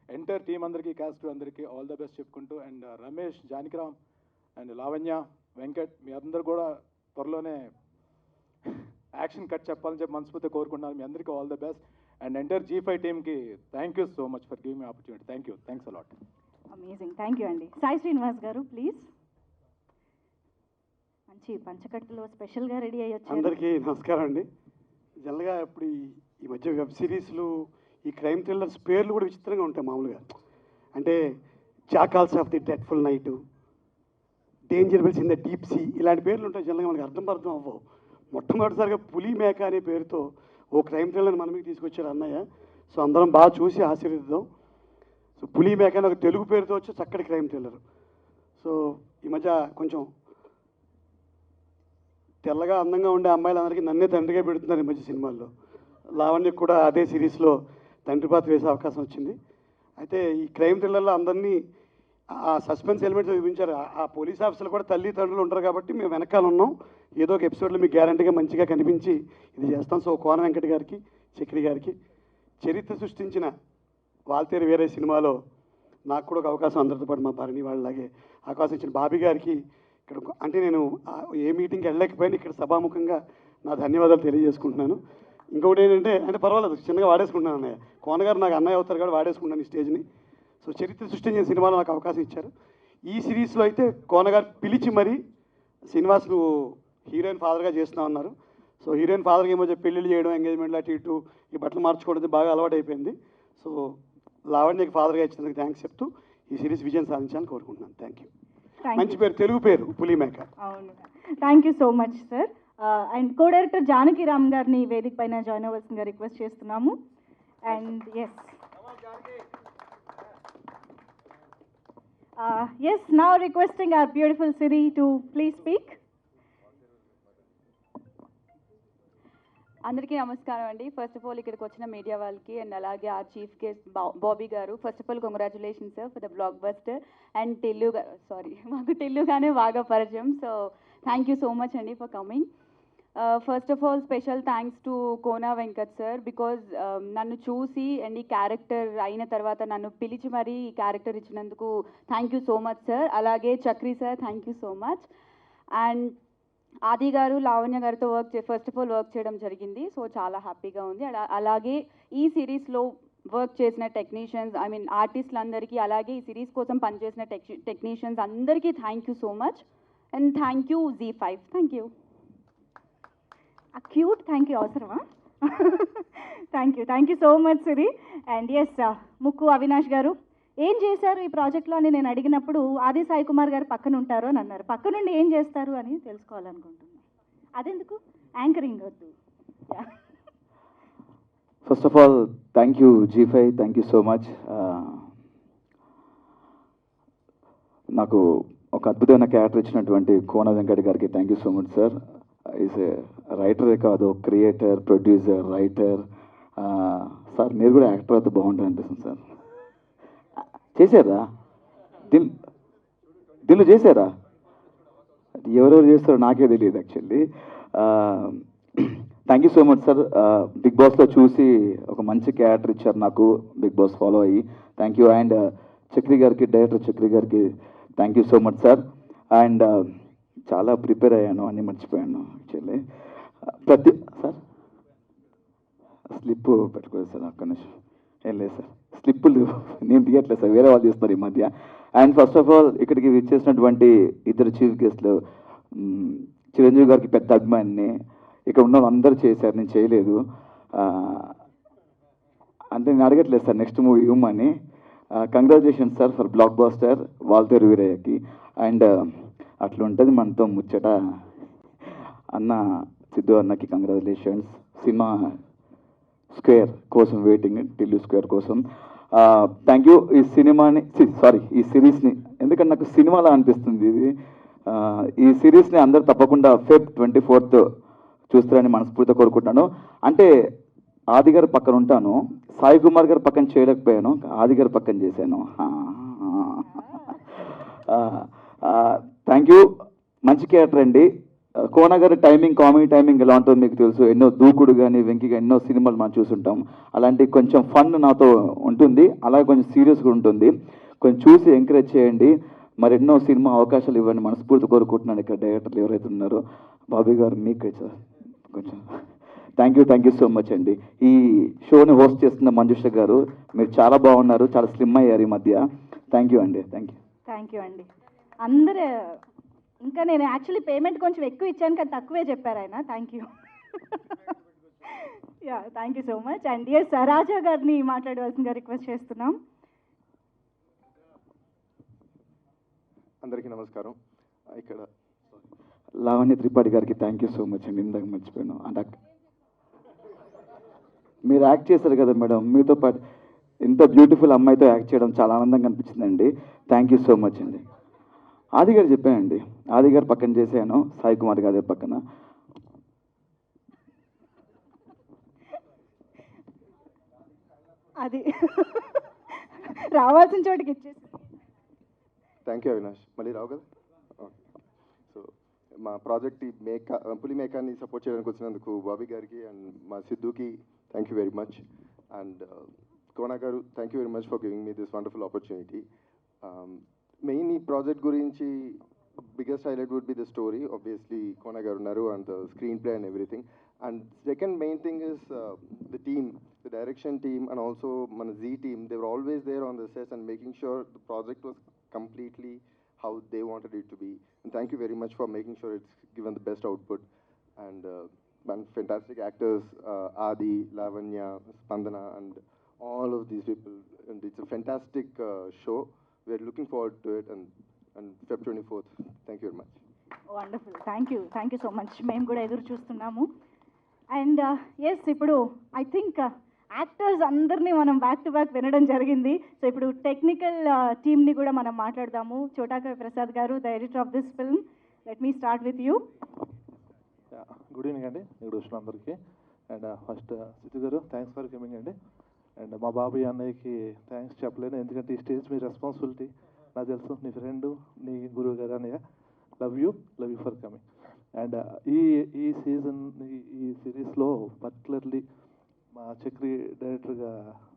Entire team అందరికీ, క్యాస్ట్ అందరికీ ఆల్ ద బెస్ట్ చెప్పుకుంటూ, అండ్ రమేష్, జానకిరామ్ అండ్ లావణ్య, వెంకట్ మీ అందరు కూడా త్వరలోనే యాక్షన్ కట్ చెప్పాలని చెప్పి మనస్ఫూర్తిగా కోరుకుంటున్నాను. మీ అందరికీ all the best. And entire G5 టీమ్కి thank you so much for giving me opportunity. Thank you, thanks a lot. Amazing, thank you అండి. సాయి శ్రీనివాస్ గారు ప్లీజ్. మంచి పంచకట్టులో స్పెషల్గా రెడీ అయ్యొచ్చు. అందరికీ నమస్కారం అండి. జనరల్గా ఇప్పుడు ఈ మధ్య వెబ్ సిరీస్లు ఈ క్రైమ్ థ్రిల్లర్స్ పేర్లు కూడా విచిత్రంగా ఉంటాయి మామూలుగా. అంటే jackals of the dreadful night, danger bills in the deep sea, ఇలాంటి పేర్లు ఉంటాయి. జనరల్గా మనకి అర్థం అవ్వవు. మొట్టమొదటిసారిగా పులి మేక అనే పేరుతో ఓ క్రైమ్ థ్రిల్లర్ని మన మీద తీసుకొచ్చారు అన్నయ్య. సో అందరం బాగా చూసి ఆశీర్వదిద్దాం. సో పులి మేక అని ఒక తెలుగు పేరుతో వచ్చి చక్కటి క్రైమ్ థ్రిల్లర్. సో ఈ మధ్య కొంచెం తెల్లగా అందంగా ఉండే అమ్మాయిలందరికీ నన్నే తండ్రిగా పెడుతున్నారు ఈ మధ్య సినిమాల్లో. లావణ్యకు కూడా అదే సిరీస్లో తండ్రి పాత్ర వేసే అవకాశం వచ్చింది. అయితే ఈ క్రైమ్ థ్రిల్లర్లో అందరినీ ఆ సస్పెన్స్ ఎలిమెంట్స్ చూపించారు. ఆ పోలీస్ ఆఫీసర్లు కూడా తల్లి తండ్రులు ఉంటారు కాబట్టి మేము వెనకాల ఉన్నాం. ఏదో ఒక ఎపిసోడ్లో మీకు గ్యారంటీగా మంచిగా కనిపించి ఇది చేస్తాం. సో కోన వెంకట గారికి, చక్రి గారికి, చరిత్ర సృష్టించిన వాల్తేరు వేరే సినిమాలో నాకు కూడా ఒక అవకాశం, అందరితో పాటు మా భరణి వాళ్ళలాగే అవకాశం ఇచ్చిన బాబీ గారికి ఇక్కడ అంటే నేను ఏ మీటింగ్కి వెళ్ళలేకపోయినా ఇక్కడ సభాముఖంగా నా ధన్యవాదాలు తెలియజేసుకుంటున్నాను. ఇంకొకటి ఏంటంటే అంటే పర్వాలేదు చిన్నగా వాడేసుకుంటున్నాను అన్నయ్య. కోన గారు నాకు అన్నయ్య అవుతారు కాబట్టి వాడేసుకుంటాను ఈ స్టేజ్ని. సో చరిత్ర సృష్టించిన సినిమాలో నాకు అవకాశం ఇచ్చారు. ఈ సిరీస్లో అయితే కోన గారు పిలిచి మరీ శ్రీనివాస్ నువ్వు హీరోయిన్ ఫాదర్గా చేస్తున్నావు అన్నారు. సో హీరోయిన్ ఫాదర్గా ఏమో పెళ్ళిళ్ళు చేయడం, ఎంగేజ్మెంట్లు అటు ఇటు ఈ బట్టలు మార్చుకోవడం బాగా అలవాటు అయిపోయింది. సో లావణ్యకి ఫాదర్గా ఇచ్చినందుకు థ్యాంక్స్ చెప్తూ ఈ సిరీస్ విజయం సాధించాలని కోరుకుంటున్నాను. Thank you. మంచి పేరు, తెలుగు పేరు పులిమేక. అవును, thank you so much sir. And co director Janaki Ram గారిని వేదిక పైన జాయిన్ అవ్వాల్సిందిగా రిక్వెస్ట్ చేస్తున్నాము. And yes now requesting our beautiful Siri to please speak. అందరికీ నమస్కారం అండి. ఫస్ట్ ఆఫ్ ఆల్ ఇక్కడికి వచ్చిన మీడియా వాళ్ళకి అండ్ అలాగే ఆ chief guest Bobby garu, first of all congratulation sir for the blockbuster. And Tillu మాకు టిల్లుగానే బాగా పరిచయం. So thank you so much అండి for coming. First of all special thanks to Kona Venkat sir because నన్ను చూసి అండ్ ఈ క్యారెక్టర్ అయిన తర్వాత నన్ను పిలిచి మరీ ఈ క్యారెక్టర్ ఇచ్చినందుకు thank you so much sir. అలాగే Chakri sir thank you so much. And Aadi garu, Lavanya గారితో ఫస్ట్ ఆఫ్ ఆల్ వర్క్ చేయడం జరిగింది. సో చాలా హ్యాపీగా ఉంది. అలాగే ఈ సిరీస్లో వర్క్ చేసిన టెక్నీషియన్స్, ఐ మీన్ ఆర్టిస్టులందరికీ, అలాగే ఈ సిరీస్ కోసం పనిచేసిన టెక్నీషియన్స్ అందరికీ thank you so much. And thank you Z5. Thank you. Cute thank you అవసరమా? Thank you so much Siri. And yes Mukku Avinash గారు ఏం చేశారు ఈ ప్రాజెక్ట్లో అని నేను అడిగినప్పుడు ఆది సాయి కుమార్ గారు పక్కన ఉంటారు అని అన్నారు. పక్క నుండి ఏం చేస్తారు అని తెలుసుకోవాలనుకుంటున్నాను. అదెందుకు యాంకరింగ్ వద్దు. First of all thank you Z5, thank you so much. నాకు ఒక అద్భుతమైన క్యారెక్టర్ ఇచ్చినటువంటి కోన వెంకట్ గారికి thank you so much sir. Is a రైటరే కాదు, క్రియేటర్, ప్రొడ్యూసర్, రైటర్. సార్ మీరు కూడా యాక్టర్ అయితే బాగుంటుంది అనిపిస్తుంది సార్. చేశారా? దీనిలో చేశారా? ఎవరెవరు చేస్తారో నాకే తెలియదు actually. Thank you so much sir. Big బాస్లో చూసి ఒక మంచి క్యారెక్టర్ ఇచ్చారు నాకు, బిగ్ బాస్ ఫాలో అయ్యి థ్యాంక్ యూ. అండ్ చక్రి గారికి, డైరెక్టర్ చక్రి గారికి thank you so much sir. And చాలా ప్రిపేర్ అయ్యాను, అన్నీ మర్చిపోయాను యాక్చువల్లీ. సార్ స్లిప్ పెట్టుకోలేదు సార్, అక్కడ నుంచి ఏం లేదు సార్, స్లిప్పులు నేను తీయట్లేదు సార్, వేరే వాళ్ళు తీస్తున్నారు ఈ మధ్య. అండ్ ఫస్ట్ ఆఫ్ ఆల్ ఇక్కడికి విచ్చేసినటువంటి ఇద్దరు చీఫ్ గెస్ట్లు, చిరంజీవి గారికి పెద్ద అభిమానిని, ఇక్కడ ఉన్న అందరూ చేశారు, నేను చేయలేదు. అంటే నేను అడగట్లేదు సార్ నెక్స్ట్ మూవీ ఇవ్వమని. Congratulations sir for blockbuster Waltair వీరయ్యకి. అండ్ అట్లా ఉంటుంది మనతో ముచ్చట. అన్న సిద్ధు అన్నకి కంగ్రాచులేషన్స్. సినిమా స్క్వేర్ కోసం వెయిటింగ్, టిల్లు స్క్వేర్ కోసం. Thank you. ఈ సినిమాని ఈ సిరీస్ని, ఎందుకంటే నాకు సినిమాలా అనిపిస్తుంది ఇది. ఈ సిరీస్ని అందరూ తప్పకుండా Feb 24th చూస్తారని మనస్ఫూర్తిగా కోరుకుంటున్నాను. అంటే ఆది గారి పక్కన ఉంటాను, సాయి కుమార్ గారి పక్కన చేయలేకపోయాను, ఆది గారి పక్కన చేశాను. Thank you. మంచి క్యారెక్టర్ అండి. కోన గారి టైమింగ్, కామెడీ టైమింగ్ ఎలా ఉంటుందో మీకు తెలుసు. ఎన్నో దూకుడు కానీ వెంకి కానీ ఎన్నో సినిమాలు మనం చూసుంటాం. అలాంటి కొంచెం ఫన్ నాతో ఉంటుంది, అలాగే కొంచెం సీరియస్గా ఉంటుంది. కొంచెం చూసి ఎంకరేజ్ చేయండి, మరెన్నో సినిమా అవకాశాలు ఇవ్వండి మనస్ఫూర్తి కోరుకుంటున్నాను. ఇక్కడ డైరెక్టర్లు ఎవరైతే ఉన్నారో బాబీ గారు, మీకు సార్ కొంచెం థ్యాంక్ యూ సో మచ్ అండి. ఈ షోని హోస్ట్ చేస్తున్న మంజుష గారు, మీరు చాలా బాగున్నారు, చాలా స్లిమ్ అయ్యారు ఈ మధ్య. థ్యాంక్ యూ అండి. థ్యాంక్ యూ అండి. అందరూ ఇంకా నేను యాక్చువల్లీ పేమెంట్ కొంచెం ఎక్కువ ఇచ్చాను కానీ తక్కువే చెప్పారు ఆయన. Thank you. Thank you so much. And yes Raja గారిని మాట్లాడవలసిందిగా రిక్వెస్ట్ చేస్తున్నాం. అందరికీ నమస్కారం. ఇక్కడ లావణ్య త్రిపాఠి గారికి థ్యాంక్ యూ సో మచ్ అండి. ఇందాక మర్చిపోయాను. అంటే మీరు యాక్ట్ చేశారు కదా మేడం, మీతో పాటు ఇంత బ్యూటిఫుల్ అమ్మాయితో యాక్ట్ చేయడం చాలా ఆనందంగా అనిపించిందండి. థ్యాంక్ యూ సో మచ్ అండి. ఆది గారు చెప్పానండి, ఆది గారు పక్కన చేశాను, సాయి కుమార్ గారి పక్కన. అది రావాల్సిన చోటికి ఇచ్చేసి. Thank you Avinash. మళ్ళీ రావు కదా. సో మా ప్రాజెక్ట్ ఈ పులి మేకాన్ని సపోర్ట్ చేయడానికి వచ్చినందుకు బాబీ గారికి అండ్ మా సిద్ధుకి thank you very much. And Kona garu thank you very much for giving me this wonderful opportunity. Main ఈ ప్రాజెక్ట్ గురించి biggest highlight would be the story. Obviously Kona garu ఉన్నారు and the screenplay and everything. And second main thing is the team, the direction team, and also my Z team. They were always there on the set and making sure the project was completely how they wanted it to be. And thank you very much for making sure it's given the best output. And fantastic actors, Adi, Lavanya, Spandana, and all of these people. And it's a fantastic show. We're looking forward to it. And Feb 24th. Thank you very much. Wonderful. Thank you so much. మేము కూడా ఎదురు చూస్తున్నాము. అండ్ ఎస్, ఇప్పుడు ఐ థింక్ యాక్టర్స్ అందరినీ మనం బ్యాక్ టు బ్యాక్ వినడం జరిగింది. సో ఇప్పుడు టెక్నికల్ టీమ్ని కూడా మనం మాట్లాడదాము. చోటాకవి ప్రసాద్ గారు, the editor of this film. Let me start with you. Good evening అండి, ఇక్కడ వచ్చిన అందరికీ. అండ్ ఫస్ట్ సిద్ధు గారు థ్యాంక్స్ ఫర్ కమింగ్ అండి. అండ్ మా బాబాయ్ అన్నయ్యకి థ్యాంక్స్ చెప్పలేను, ఎందుకంటే ఈ స్టేజ్ మీ రెస్పాన్సిబిలిటీ. నాకు తెలుసు, నీ ఫ్రెండ్, నీ గురువు గారు అన్నయ్య. Love you for coming. And ఈ సీజన్ ఈ సిరీస్లో పర్టికులర్లీ మా చక్రి డైరెక్టర్గా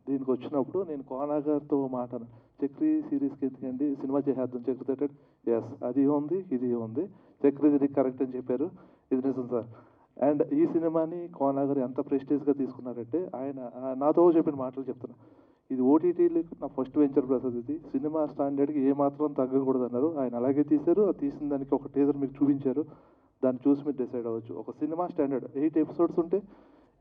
దీనికి వచ్చినప్పుడు నేను కోనా గారితో మాట్లాడాను, చక్రి సిరీస్కి ఎందుకండి, సినిమా చేసేద్దాం చక్రి థియేటర్. ఎస్, అది ఉంది, ఇది ఉంది, చక్రి కరెక్ట్ అని చెప్పారు, ఇది నిజం సార్. అండ్ ఈ సినిమాని కోనా గారు ఎంత ప్రెస్టీజ్గా తీసుకున్నారంటే, ఆయన నాతో చెప్పిన మాటలు చెప్తున్నా. ఇది ఓటీటీలో నా ఫస్ట్ వెంచర్ ప్రసాద్. ఇది సినిమా స్టాండర్డ్కి ఏమాత్రం తగ్గకూడదు అన్నారు. ఆయన అలాగే తీశారు. తీసిన దానికి ఒక టీజర్ మీకు చూపించారు, దాన్ని చూసి మీరు డిసైడ్ అవ్వచ్చు. ఒక సినిమా స్టాండర్డ్ 8 ఎపిసోడ్స్ ఉంటే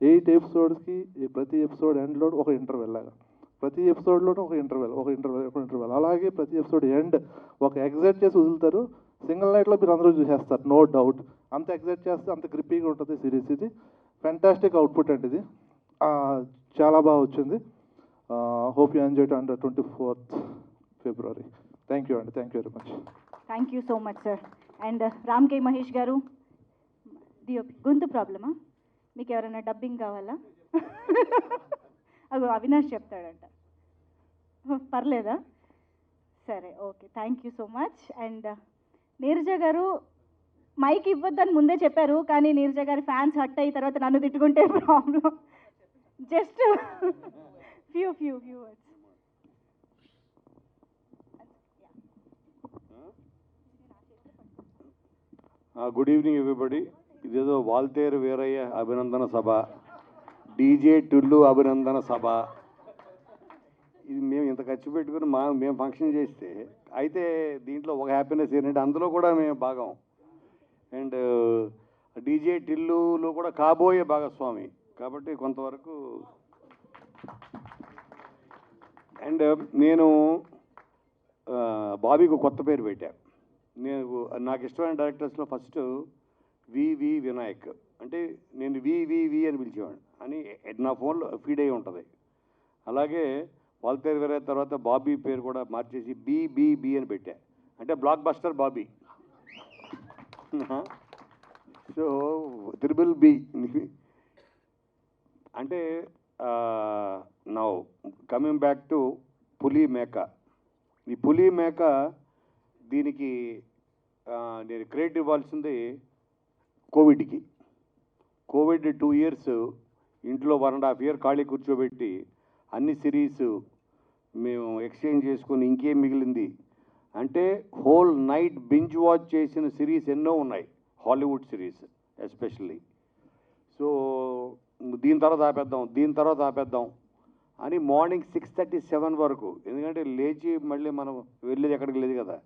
8 ఎపిసోడ్స్కి ప్రతి ఎపిసోడ్ ఎండ్లో ఒక ఇంటర్వెల్ లాగా, ప్రతి ఎపిసోడ్లోనూ ఒక ఇంటర్వెల్ అలాగే ప్రతి ఎపిసోడ్ ఎండ్ ఒక ఎగ్జైట్ చేసి వదులుతారు. సింగిల్ నైట్లో మీరు అందరూ చూసేస్తారు, నో డౌట్. అంత ఎగ్జైట్ చేస్తే అంత గ్రిప్పీగా ఉంటుంది సిరీస్. ఇది ఫ్యాంటాస్టిక్ అవుట్పుట్ అండి. ఇది చాలా బాగా వచ్చింది. Hope you enjoy on the 24th February. Thank you అండి, thank you very much. Thank you so much sir. And Ram K Mahesh garu, గొంతు ప్రాబ్లమా? మీకు ఎవరైనా డబ్బింగ్ కావాలా? అగో అవినాష్ చెప్తాడంట, పర్లేదా? సరే, okay, thank you so much. And Neeraja గారు, మైక్ ఇవ్వద్దని ముందే చెప్పారు, కానీ నీరజ గారి ఫ్యాన్స్ హట్ అయిన తర్వాత నన్ను తిట్టుకుంటే problem. Just few words. Good evening everybody. ఇదేదో వాల్తేరు వీరయ్య అభినందన సభ, డీజే టుల్లు అభినందన సభ. ఇది మేము ఇంత ఖర్చు పెట్టుకుని మేము ఫంక్షన్ చేస్తే, అయితే దీంట్లో ఒక హ్యాపీనెస్ ఏంటంటే అందులో కూడా మేము భాగం. అండ్ డీజే టిల్లులో కూడా కాబోయే భాగస్వామి కాబట్టి కొంతవరకు. అండ్ నేను బాబీకి కొత్త పేరు పెట్టా. నాకు ఇష్టమైన డైరెక్టర్స్లో ఫస్ట్ వివి వినాయక్, అంటే నేను వివి అని పిలిచేవాడిని అని నా ఫోన్లో ఫీడ్ అయ్యి ఉంటుంది. అలాగే వాల్తేరు వీరయ్య తర్వాత బాబీ పేరు కూడా మార్చేసి బీబీబీ అని పెట్టా, అంటే blockbuster Bobby. So triple B అంటే. Now coming back to Puli Meka. ఈ పులి మేక దీనికి నేను క్రెడిట్ ఇవ్వాల్సింది కోవిడ్కి. కోవిడ్ 2 years ఇంట్లో 1.5 year ఖాళీ కూర్చోబెట్టి అన్ని సిరీస్ మేము ఎక్స్చేంజ్ చేసుకొని ఇంకేం మిగిలింది అంటే హోల్ నైట్ బింజ్ వాచ్ చేసిన సిరీస్ ఎన్నో ఉన్నాయి, హాలీవుడ్ సిరీస్ ఎస్పెషల్లీ. సో దీని తర్వాత ఆపేద్దాం అని మార్నింగ్ 6:30-7 వరకు, ఎందుకంటే లేచి మళ్ళీ మనం వెళ్ళేది ఎక్కడికి లేదు కదా.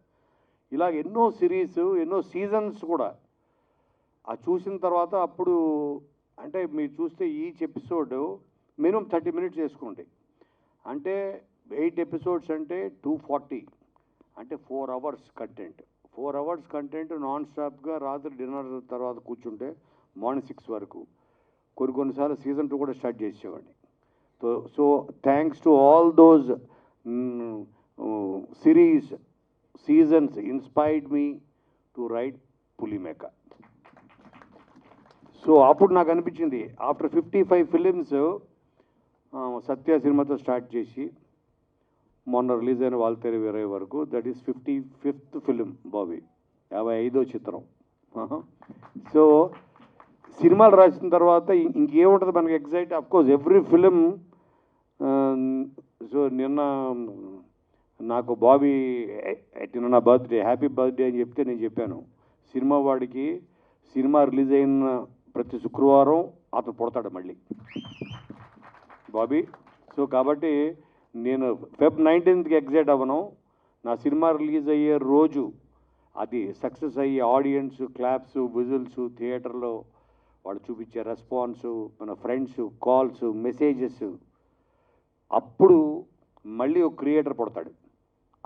ఇలా ఎన్నో సిరీస్, ఎన్నో సీజన్స్ కూడా చూసిన తర్వాత అప్పుడు అంటే మీరు చూస్తే ఈచ్ ఎపిసోడ్ మినిమం 30 minutes చేసుకోండి. అంటే 8 episodes అంటే 240, అంటే 4 hours కంటెంట్. 4 hours కంటెంట్ నాన్ స్టాప్గా రాత్రి డిన్నర్ తర్వాత కూర్చుంటే మార్నింగ్ 6 వరకు. కొన్నిసార్లు సీజన్ 2 కూడా స్టార్ట్ చేసేవాడిని. So thanks to all those seasons inspired me to write పులి మేక. సో అప్పుడు నాకు అనిపించింది ఆఫ్టర్ 55 films సత్య సినిమాతో స్టార్ట్ చేసి మొన్న రిలీజ్ అయిన వాల్తేరు వీరయ్య వరకు that is 55th film Bobby, 55వ చిత్రం. సో సినిమాలు రాసిన తర్వాత ఇంకేముంటుంది మనకి excite, of course every film. So నిన్న నాకు బాబీ నిన్న నా బర్త్డే, హ్యాపీ బర్త్డే అని చెప్తే నేను చెప్పాను, సినిమా వాడికి సినిమా రిలీజ్ అయిన ప్రతి శుక్రవారం అతను పుడతాడు మళ్ళీ బాబీ. సో కాబట్టి నేను Feb 19th ఎగ్జైట్ అవ్వను. నా సినిమా రిలీజ్ అయ్యే రోజు అది సక్సెస్ అయ్యి ఆడియన్స్ క్లాప్స్, విజిల్స్, థియేటర్లో వాడు చూపించే రెస్పాన్సు, మన ఫ్రెండ్స్ కాల్స్, మెసేజెస్, అప్పుడు మళ్ళీ ఒక క్రియేటర్ పుడతాడు.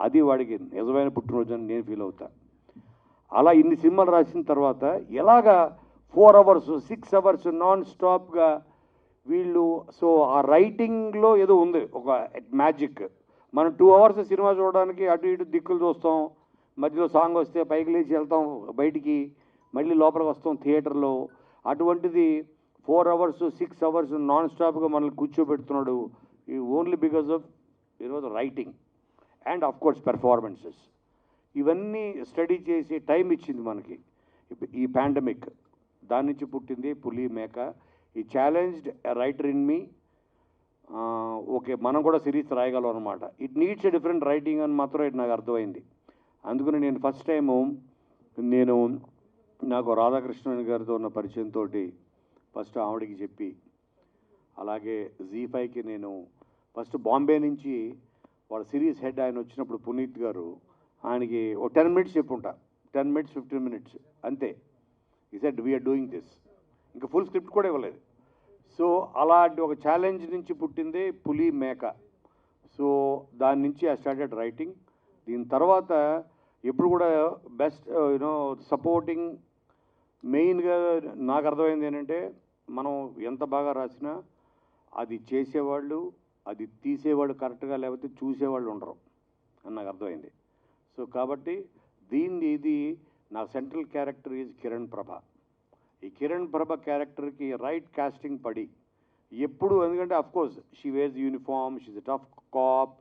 అది వాడికి నిజమైన పుట్టినరోజు అని నేను ఫీల్ అవుతాను. అలా ఇన్ని సినిమాలు రాసిన తర్వాత ఎలాగా 4 hours 6 hours నాన్ స్టాప్గా వీళ్ళు, సో ఆ రైటింగ్లో ఏదో ఉంది ఒక మ్యాజిక్. మనం 2 hours సినిమా చూడడానికి అటు ఇటు దిక్కులు చూస్తాం, మధ్యలో సాంగ్ వస్తే పైకి లేచి వెళ్తాం బయటికి, మళ్ళీ లోపలికి వస్తాం థియేటర్లో. అటువంటిది 4 hours 6 hours నాన్ స్టాప్గా మనల్ని కూర్చోబెడుతున్నాడు, ఓన్లీ బికాజ్ ఆఫ్ ఈరోజు writing and of course performances. ఇవన్నీ స్టడీ చేసి టైం ఇచ్చింది మనకి ఈ పాండమిక్. దాని నుంచి పుట్టింది పులి మేక. ఈ challenged writer in me. Okay, మనం కూడా సిరీస్ రాయగలం అనమాట. It needs a different writing అని మాత్రం నాకు అర్థమైంది. అందుకని నేను ఫస్ట్ టైము నాకు రాధాకృష్ణన్ గారితో ఉన్న పరిచయంతో ఫస్ట్ ఆవిడకి చెప్పి, అలాగే Z5కి నేను ఫస్ట్ బాంబే నుంచి వాళ్ళ సిరీస్ హెడ్ ఆయన వచ్చినప్పుడు పునీత్ గారు, ఆయనకి ఒక 10 minutes చెప్పుంటా, 10 minutes 15 minutes అంతే. ఈ సెడ్ వీఆర్ డూయింగ్ దిస్, ఇంకా ఫుల్ స్క్రిప్ట్ కూడా ఇవ్వలేదు. సో అలాంటి ఒక ఛాలెంజ్ నుంచి పుట్టిందే పులి మేక. సో దాని నుంచి ఐ స్టార్టెడ్ రైటింగ్. దీని తర్వాత ఎప్పుడు కూడా బెస్ట్ సపోర్టింగ్ మెయిన్గా నాకు అర్థమైంది ఏంటంటే, మనం ఎంత బాగా రాసినా అది చేసేవాళ్ళు, అది తీసేవాళ్ళు కరెక్ట్గా లేకపోతే చూసేవాళ్ళు ఉండరు అని నాకు అర్థమైంది. సో కాబట్టి ఇది నా central character is Kiran Prabha. ఈ కిరణ్ ప్రభ క్యారెక్టర్కి రైట్ కాస్టింగ్ పడి ఎప్పుడు, ఎందుకంటే of course she wears uniform, she's a tough cop,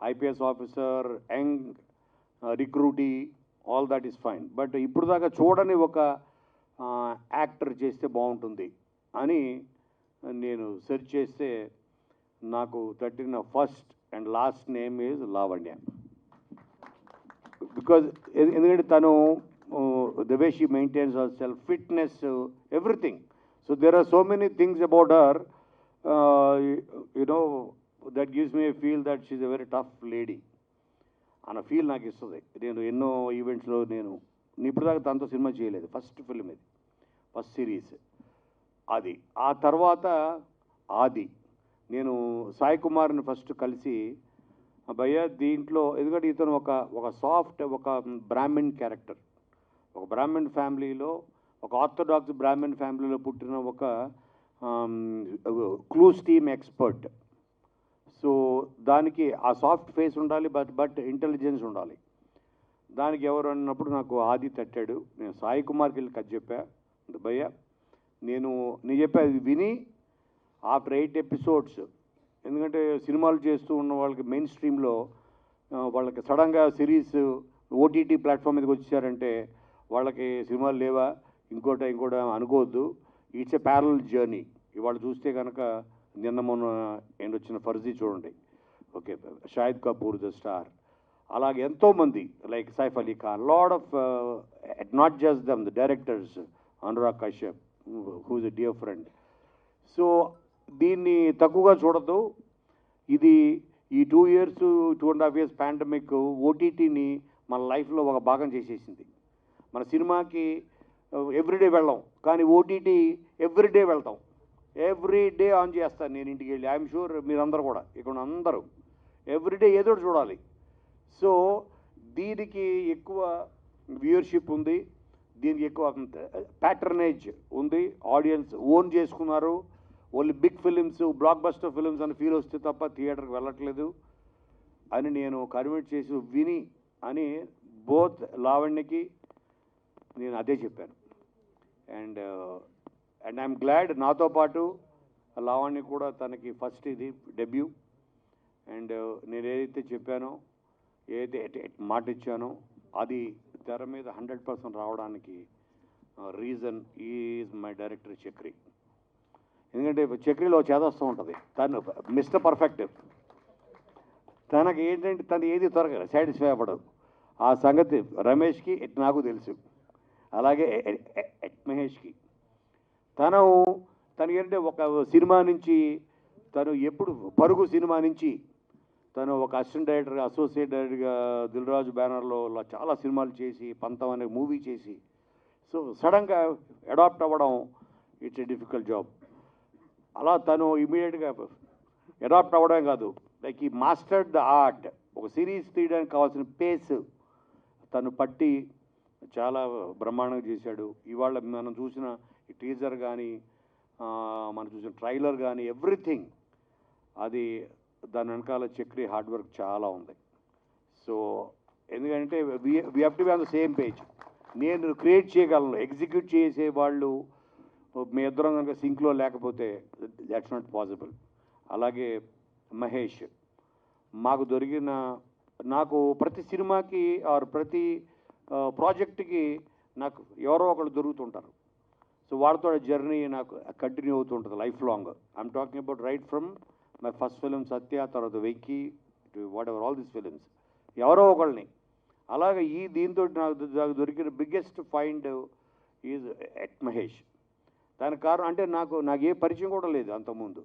IPS officer, young recruitee, all that is fine. But ఇప్పుడు దాకా చూడని ఒక యాక్టర్ చేస్తే బాగుంటుంది అని నేను సెర్చ్ చేస్తే నాకు తట్టిన first and last name is Lavanya. Because ఎందుకంటే తను the way she maintains herself, fitness, everything. So there are so many things about her, that gives me a feel that she's a very tough lady. అన్న ఫీల్ నాకు ఇస్తుంది. నేను ఎన్నో ఈవెంట్స్లో నేను ఇప్పటిదాకా తనతో సినిమా చేయలేదు. ఫస్ట్ ఫిల్మ్ ఇది, ఫస్ట్ సిరీస్ అది. ఆ తర్వాత ఆది, నేను సాయి కుమార్ని ఫస్ట్ కలిసి, భయ్య దీంట్లో, ఎందుకంటే ఇతను ఒక సాఫ్ట్, ఒక బ్రాహ్మణ్ క్యారెక్టర్, ఒక బ్రాహ్మణ్ ఫ్యామిలీలో, ఒక ఆర్థోడాక్స్ బ్రాహ్మణ్ ఫ్యామిలీలో పుట్టిన ఒక క్లూస్ టీమ్ ఎక్స్పర్ట్. సో దానికి ఆ సాఫ్ట్ ఫేస్ ఉండాలి, బట్ ఇంటెలిజెన్స్ ఉండాలి. దానికి ఎవరు అన్నప్పుడు నాకు ఆది తట్టాడు. నేను సాయి కుమార్కి వెళ్ళి కథ చెప్పా, భయ్య నేను చెప్పేది విని ఆఫ్టర్ 8 episodes, ఎందుకంటే సినిమాలు చేస్తూ ఉన్న వాళ్ళకి మెయిన్ స్ట్రీమ్లో వాళ్ళకి సడన్గా సిరీస్ OTT ప్లాట్ఫామ్ మీదకి వచ్చారంటే వాళ్ళకి సినిమాలు లేవా, ఇంకోటి అనుకోవద్దు. It's a parallel journey. ఇవాళ చూస్తే కనుక నిన్న మొన్న వచ్చిన ఫర్జీ చూడండి, okay, Shahid Kapoor the star, అలాగే ఎంతోమంది like Saif Ali Khan, lot of not just them, the directors, Anurag Kashyap who is a dear friend. So దీన్ని తక్కువగా చూడద్దు. ఇది ఈ 2 years 2.5 years పాండమిక్ OTTని మన లైఫ్లో ఒక భాగం చేసేసింది. మన సినిమాకి ఎవ్రీడే వెళ్ళాం, కానీ OTT ఎవ్రీడే వెళ్తాం. ఎవ్రీడే ఆన్ చేస్తాను నేను ఇంటికి వెళ్ళి. ఐఎమ్ షూర్ మీరందరూ కూడా, ఇక్కడ అందరూ ఎవ్రీడే ఏదో చూడాలి. సో దీనికి ఎక్కువ వ్యూయర్షిప్ ఉంది, దీనికి ఎక్కువ ప్యాటర్నేజ్ ఉంది, ఆడియన్స్ ఓన్ చేసుకున్నారు. Only big films, blockbuster films అని ఫీల్ వస్తే తప్ప థియేటర్కి వెళ్ళట్లేదు అని నేను కన్విన్స్ చేసి విని అని బోత్ లావణ్యకి నేను అదే చెప్పాను. అండ్ ఐఎమ్ గ్లాడ్ నాతో పాటు లావణ్య కూడా తనకి ఫస్ట్ ఇది డెబ్యూ. అండ్ నేను ఏదైతే చెప్పానో, ఏదైతే మాట ఇచ్చానో అది తెర మీద 100% రావడానికి reason is my director Chakri. ఎందుకంటే చక్రిలో చేదస్తూ ఉంటుంది, తను మిస్టర్ పర్ఫెక్ట్. తనకి ఏంటంటే తను ఏది త్వరగా సాటిస్ఫై అవ్వడు. ఆ సంగతి రమేష్కి నాకు తెలుసు, అలాగే మహేష్కి. తనకి ఏంటంటే ఒక సినిమా నుంచి తను ఎప్పుడు పరుగు సినిమా నుంచి తను ఒక అసిస్టెంట్ డైరెక్టర్గా, అసోసియేట్ డైరెక్టర్గా దిల్ రాజు బ్యానర్లో చాలా సినిమాలు చేసి, పంతం అనే మూవీ చేసి, సో సడన్గా అడాప్ట్ అవ్వడం ఇట్స్ ఎ డిఫికల్ట్ జాబ్. అలా తను ఇమీడియట్గా అడాప్ట్ అవ్వడం కాదు, లైక్ ఈ మాస్టర్డ్ ద ఆర్ట్. ఒక సిరీస్ తీయడానికి కావాల్సిన పేస్ తను పట్టి చాలా బ్రహ్మాండంగా చేశాడు. ఇవాళ మనం చూసిన ఈ టీజర్ కానీ, మనం చూసిన ట్రైలర్ కానీ, ఎవ్రీథింగ్ అది దాని వెనకాల చక్రి హార్డ్ వర్క్ చాలా ఉంది. సో ఎందుకంటే we have to be on the same page. నేను క్రియేట్ చేయగలను, ఎగ్జిక్యూట్ చేసే వాళ్ళు మీ ఇద్దరం కనుక సింక్లో లేకపోతే దట్స్ నాట్ పాసిబుల్. అలాగే మహేష్, నాకు ప్రతి సినిమాకి ఆర్ ప్రతి ప్రాజెక్ట్కి నాకు ఎవరో ఒకళ్ళు దొరుకుతుంటారు. సో వాళ్ళతో జర్నీ నాకు కంటిన్యూ అవుతుంటుంది life long. I'm talking about right from my first film Satya, తర్వాత Venky, whatever all these films, ఎవరో ఒకళ్ళని. అలాగే దీంతో నాకు దొరికిన biggest find is at Mahesh. దానికి కారణం అంటే నాకు ఏ పరిచయం కూడా లేదు అంతకుముందు.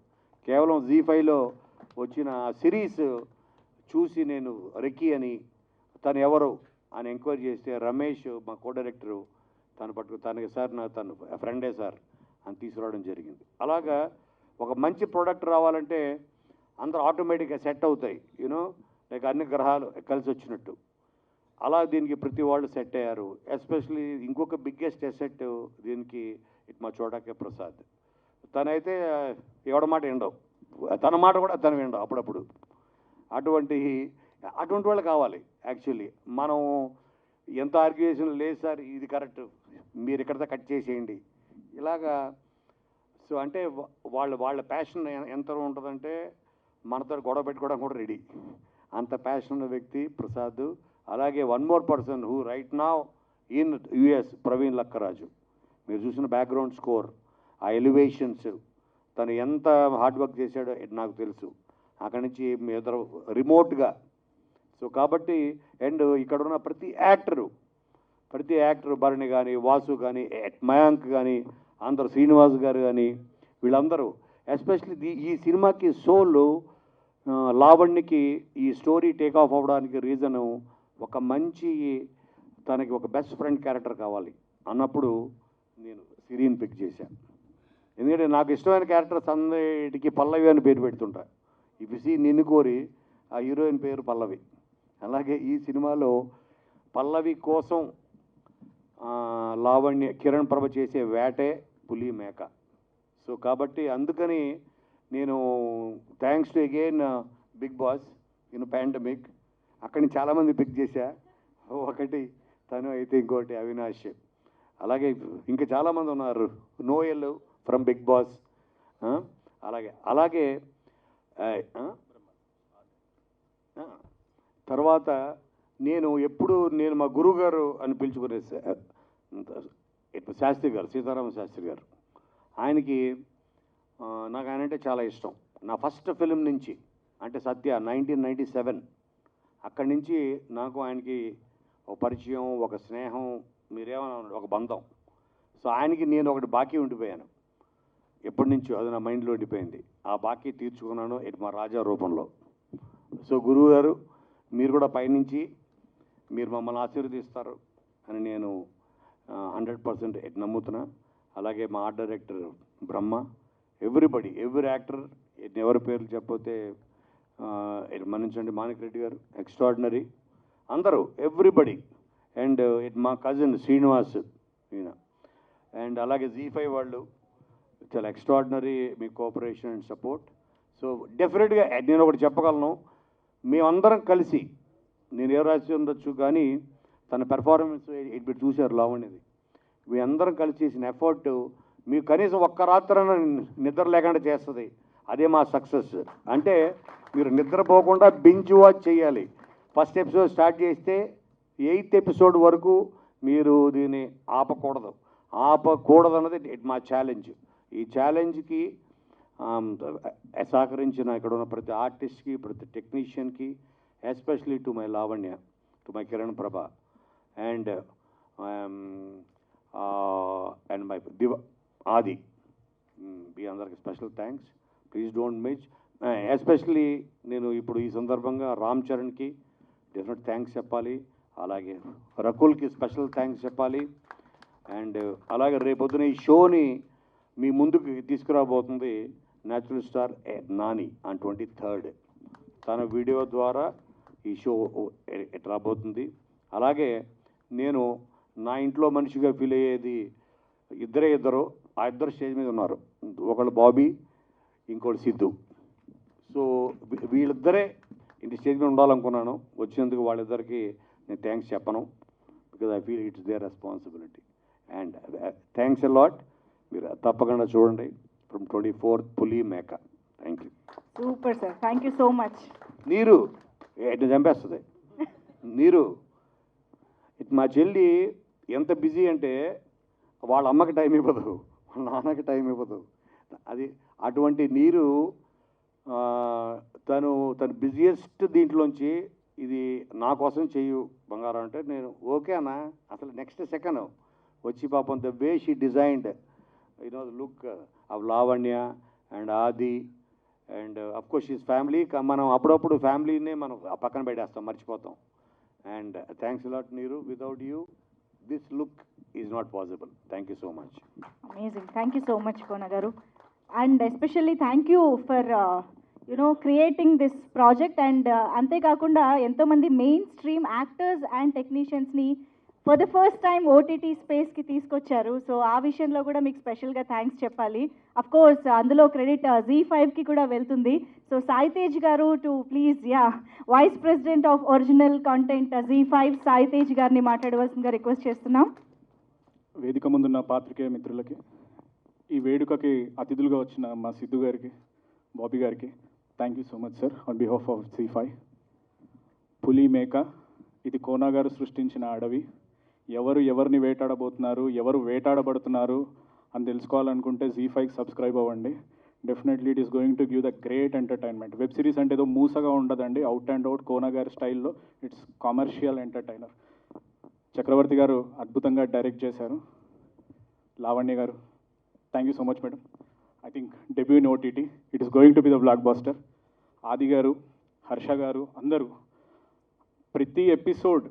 కేవలం జీ5లో వచ్చిన సిరీస్ చూసి నేను రెక్కీ అని, తను ఎవరు అని ఎంక్వైరీ చేస్తే రమేష్ మా కో డైరెక్టరు తనకి సార్ తను ఫ్రెండే సార్ అని తీసుకురావడం జరిగింది. అలాగా ఒక మంచి ప్రోడక్ట్ రావాలంటే అందరూ ఆటోమేటిక్గా సెట్ అవుతాయి, యూనో, లైక్ అన్ని గ్రహాలు కలిసి వచ్చినట్టు. అలా దీనికి ప్రతి వాళ్ళు సెట్ అయ్యారు. ఎస్పెషలీ ఇంకొక బిగ్గెస్ట్ ఎసెట్ దీనికి మా చోటాకే ప్రసాద్. తనైతే ఎవడ మాట వినడవు, తన మాట కూడా తను వినడం అప్పుడప్పుడు. అటువంటి వాళ్ళు కావాలి యాక్చువల్లీ. మనం ఎంత ఆర్గ్యుయేషన్ లేదు సార్, ఇది కరెక్ట్, మీరు ఎక్కడితో కట్ చేసేయండి ఇలాగా. సో అంటే వాళ్ళ ప్యాషన్ ఎంత ఉంటుందంటే మనతో గొడవ పెట్టుకోవడం కూడా రెడీ, అంత ప్యాషన్ ఉన్న వ్యక్తి ప్రసాద్. అలాగే one more person who right now in US, Praveen Lakkaraju. మీరు చూసిన బ్యాక్గ్రౌండ్ స్కోర్, ఆ ఎలివేషన్స్, తను ఎంత హార్డ్ వర్క్ చేశాడో నాకు తెలుసు. అక్కడి నుంచి మీ ఇద్దరు రిమోట్గా. సో కాబట్టి అండ్ ఇక్కడ ఉన్న ప్రతి యాక్టరు భరణి కానీ, వాసు కానీ, మయాంక్ కానీ, అందరు శ్రీనివాస్ గారు కానీ, వీళ్ళందరూ ఎస్పెషల్లీ ఈ సినిమాకి సోల్ లావణ్యకి ఈ స్టోరీ టేక్ ఆఫ్ అవ్వడానికి రీజను ఒక మంచి, తనకి ఒక బెస్ట్ ఫ్రెండ్ క్యారెక్టర్ కావాలి అన్నప్పుడు నేను సిరీని పిక్ చేశాను. ఎందుకంటే నాకు ఇష్టమైన క్యారెక్టర్స్ అందరికి పల్లవి అని పేరు పెడుతుంటా. ఇఫ్ సి నిన్ను కోరి ఆ హీరోయిన్ పేరు పల్లవి. అలాగే ఈ సినిమాలో పల్లవి కోసం లావణ్య, కిరణ్ ప్రభ చేసే వేటే పులి మేక. సో కాబట్టి అందుకని నేను thanks to again big boss in pandemic, అక్కడి నుంచి చాలామంది పిక్ చేశా. ఒకటి తను అయితే, ఇంకోటి అవినాష్, అలాగే ఇంకా చాలామంది ఉన్నారు, నోయల్ ఫ్రమ్ బిగ్ బాస్. అలాగే తర్వాత నేను మా గురువుగారు అని పిలుచుకునే శాస్త్రి గారు, సీతారామ శాస్త్రి గారు, ఆయనకి నాకు ఆయన అంటే చాలా ఇష్టం. నా ఫస్ట్ ఫిలిం నుంచి అంటే సత్య 1997, అక్కడి నుంచి నాకు ఆయనకి ఒక పరిచయం, ఒక స్నేహం, మీరేమన్నా ఒక బంధం. సో ఆయనకి నేను ఒకటి బాకీ ఉండిపోయాను ఎప్పటి నుంచో, అది నా మైండ్లో ఉండిపోయింది. ఆ బాకీ తీర్చుకున్నాను మా రాజా రూపంలో. సో గురువు గారు మీరు కూడా పైనుంచి మీరు మమ్మల్ని ఆశీర్వదిస్తారు అని నేను 100% నమ్ముతున్నా. అలాగే మా ఆర్ట్ డైరెక్టర్ బ్రహ్మ, ఎవ్రీ యాక్టర్, ఎవరి పేర్లు చెప్పకపోతే మన్నించండి, మాణిక్ రెడ్డి గారు ఎక్స్ట్రాడినరీ, అందరూ ఎవ్రీబడి. అండ్ మా కజిన్ శ్రీనివాస్ ఈయన, అండ్ అలాగే జీ5 వాళ్ళు చాలా extraordinary me cooperation and support. So డెఫినెట్గా నేను ఒకటి చెప్పగలను, మేమందరం కలిసి, నేను ఏ రాసి ఉండొచ్చు కానీ తన పెర్ఫార్మెన్స్ ఇప్పుడు చూశారు లావణ్యది, మీ అందరం కలిసి చేసిన ఎఫర్ట్ మీకు కనీసం ఒక్క రాత్రైనా నిద్ర లేకుండా చేస్తుంది. అదే మా సక్సెస్. అంటే మీరు నిద్రపోకుండా బింజ్ వాచ్ చేయాలి. ఫస్ట్ ఎపిసోడ్ స్టార్ట్ చేస్తే 8th ఎపిసోడ్ వరకు మీరు దీన్ని ఆపకూడదు అన్నది మా ఛాలెంజ్. ఈ ఛాలెంజ్కి సహకరించిన ఇక్కడ ఉన్న ప్రతి ఆర్టిస్ట్కి, ప్రతి టెక్నీషియన్కి, especially to my Lavanya, to my Kiran Prabha and my Aadi, మీ అందరికి special thanks. Please don't miss. Especially నేను ఇప్పుడు ఈ సందర్భంగా రామ్ చరణ్కి డెఫినెట్ థ్యాంక్స్ చెప్పాలి, అలాగే రకుల్కి స్పెషల్ థ్యాంక్స్ చెప్పాలి. అండ్ అలాగే రేపొద్దున ఈ షోని మీ ముందుకు తీసుకురాబోతుంది natural star Nani on 23rd. తన వీడియో ద్వారా ఈ షో రాబోతుంది. అలాగే నేను నా ఇంట్లో మనిషిగా ఫీల్ అయ్యేది ఇద్దరు ఆ ఇద్దరు స్టేజ్ మీద ఉన్నారు. ఒకళ్ళు బాబీ, ఇంకోటి సిద్ధు. సో వీళ్ళిద్దరే ఇంటి స్టేజ్ మీద ఉండాలనుకున్నాను. వచ్చినందుకు వాళ్ళిద్దరికి నేను థ్యాంక్స్ చెప్పను, because I feel it's there responsibility. And thanks a lot. మీరు తప్పకుండా చూడండి ఫ్రమ్ 24th పులి మేక. Thank you. Super sir, thank you so much. నీరు ఎట్లా చంపేస్తుంది నీరు. మా చెల్లి ఎంత బిజీ అంటే వాళ్ళ అమ్మకి టైం ఇవ్వదు, వాళ్ళ నాన్నకి టైం ఇవ్వదు. అది అటువంటి నీరు తన బిజియెస్ట్ దీంట్లోంచి ఇది నా కోసం చెయ్యు బంగారం అంటే నేను ఓకే అన్న. అసలు నెక్స్ట్ సెకండ్ వచ్చి పాపం the way she designed the look of Lavanya and Aadi and of course she's family. మనం అప్పుడప్పుడు ఫ్యామిలీనే మనం పక్కన పెట్టేస్తాం, మర్చిపోతాం. And thanks lot Neeru. Without you this look is not possible. Thank you so much. Amazing. Thank you so much Kona garu. And especially thank you for creating this project. And అంతేకాకుండా ఎంతోమంది మెయిన్ స్ట్రీమ్ యాక్టర్స్ అండ్ టెక్నీషియన్స్ని for the first time OTT స్పేస్కి తీసుకొచ్చారు. సో ఆ విషయంలో కూడా మీకు స్పెషల్గా థ్యాంక్స్ చెప్పాలి. అఫ్ కోర్స్ అందులో క్రెడిట్ ZEE5కి కూడా వెళ్తుంది. సో సాయి తేజ్ గారు to please vice president of original content ZEE5 Sai Tej గారిని మాట్లాడవలసిందిగా రిక్వెస్ట్ చేస్తున్నాం. వేదిక ముందున్న పాత్రికేయ మిత్రులకి, ఈ వేడుకకి అతిథులుగా వచ్చిన మా సిద్ధు గారికి, బాబీ గారికి thank you so much sir on behalf of ZEE5. పులి మేక ఇది కోనా గారు సృష్టించిన అడవి. ఎవరిని వేటాడబోతున్నారు, ఎవరు వేటాడబడుతున్నారు అని తెలుసుకోవాలనుకుంటే ZEE5కి సబ్స్క్రైబ్ అవ్వండి. Definitely it is going to give the great entertainment. Web series అంటే ఏదో మూసగా ఉండదండి, అవుట్ అండ్ అవుట్ కోనా గారి స్టైల్లో ఇట్స్ కమర్షియల్ ఎంటర్టైనర్. చక్రవర్తి గారు అద్భుతంగా డైరెక్ట్ చేశారు. లావణ్య గారు thank you so much madam. I think debut in OTT it is going to be the blockbuster. Adi గారు, హర్ష గారు అందరూ ప్రతి ఎపిసోడ్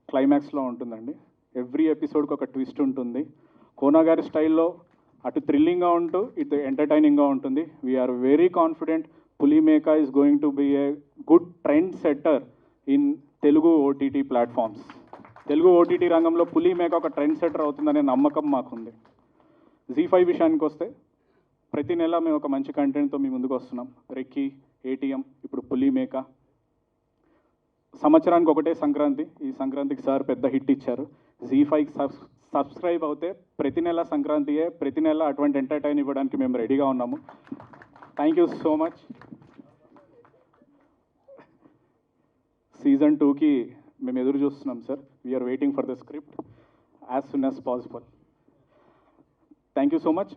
క్లైమాక్స్లో ఉంటుందండి. ఎవ్రీ ఎపిసోడ్కి ఒక ట్విస్ట్ ఉంటుంది. కోనా గారి స్టైల్లో అటు థ్రిల్లింగ్గా ఉంటూ ఇటు ఎంటర్టైనింగ్గా ఉంటుంది. We are very confident Puli Meka is going to be a good trendsetter in Telugu OTT platforms. Telugu OTT రంగంలో పులి మేక ఒక ట్రెండ్ సెట్టర్ అవుతుందనే నమ్మకం మాకుంది. ZEE5 విషయానికి వస్తే ప్రతి నెల మేము ఒక మంచి కంటెంట్తో మీ ముందుకు వస్తున్నాం. రెక్కీ, ATM, ఇప్పుడు పులి మేక. సంవత్సరానికి ఒకటే సంక్రాంతి. ఈ సంక్రాంతికి సార్ పెద్ద హిట్ ఇచ్చారు. ZEE5కి సబ్స్క్రైబ్ అవుతే ప్రతి నెల సంక్రాంతియే, ప్రతి నెల అటువంటి ఎంటర్టైన్ ఇవ్వడానికి మేము రెడీగా ఉన్నాము. Thank you so much. Season 2కి మేము ఎదురు చూస్తున్నాం sir. We're waiting for the script as soon as possible. Thank you so much.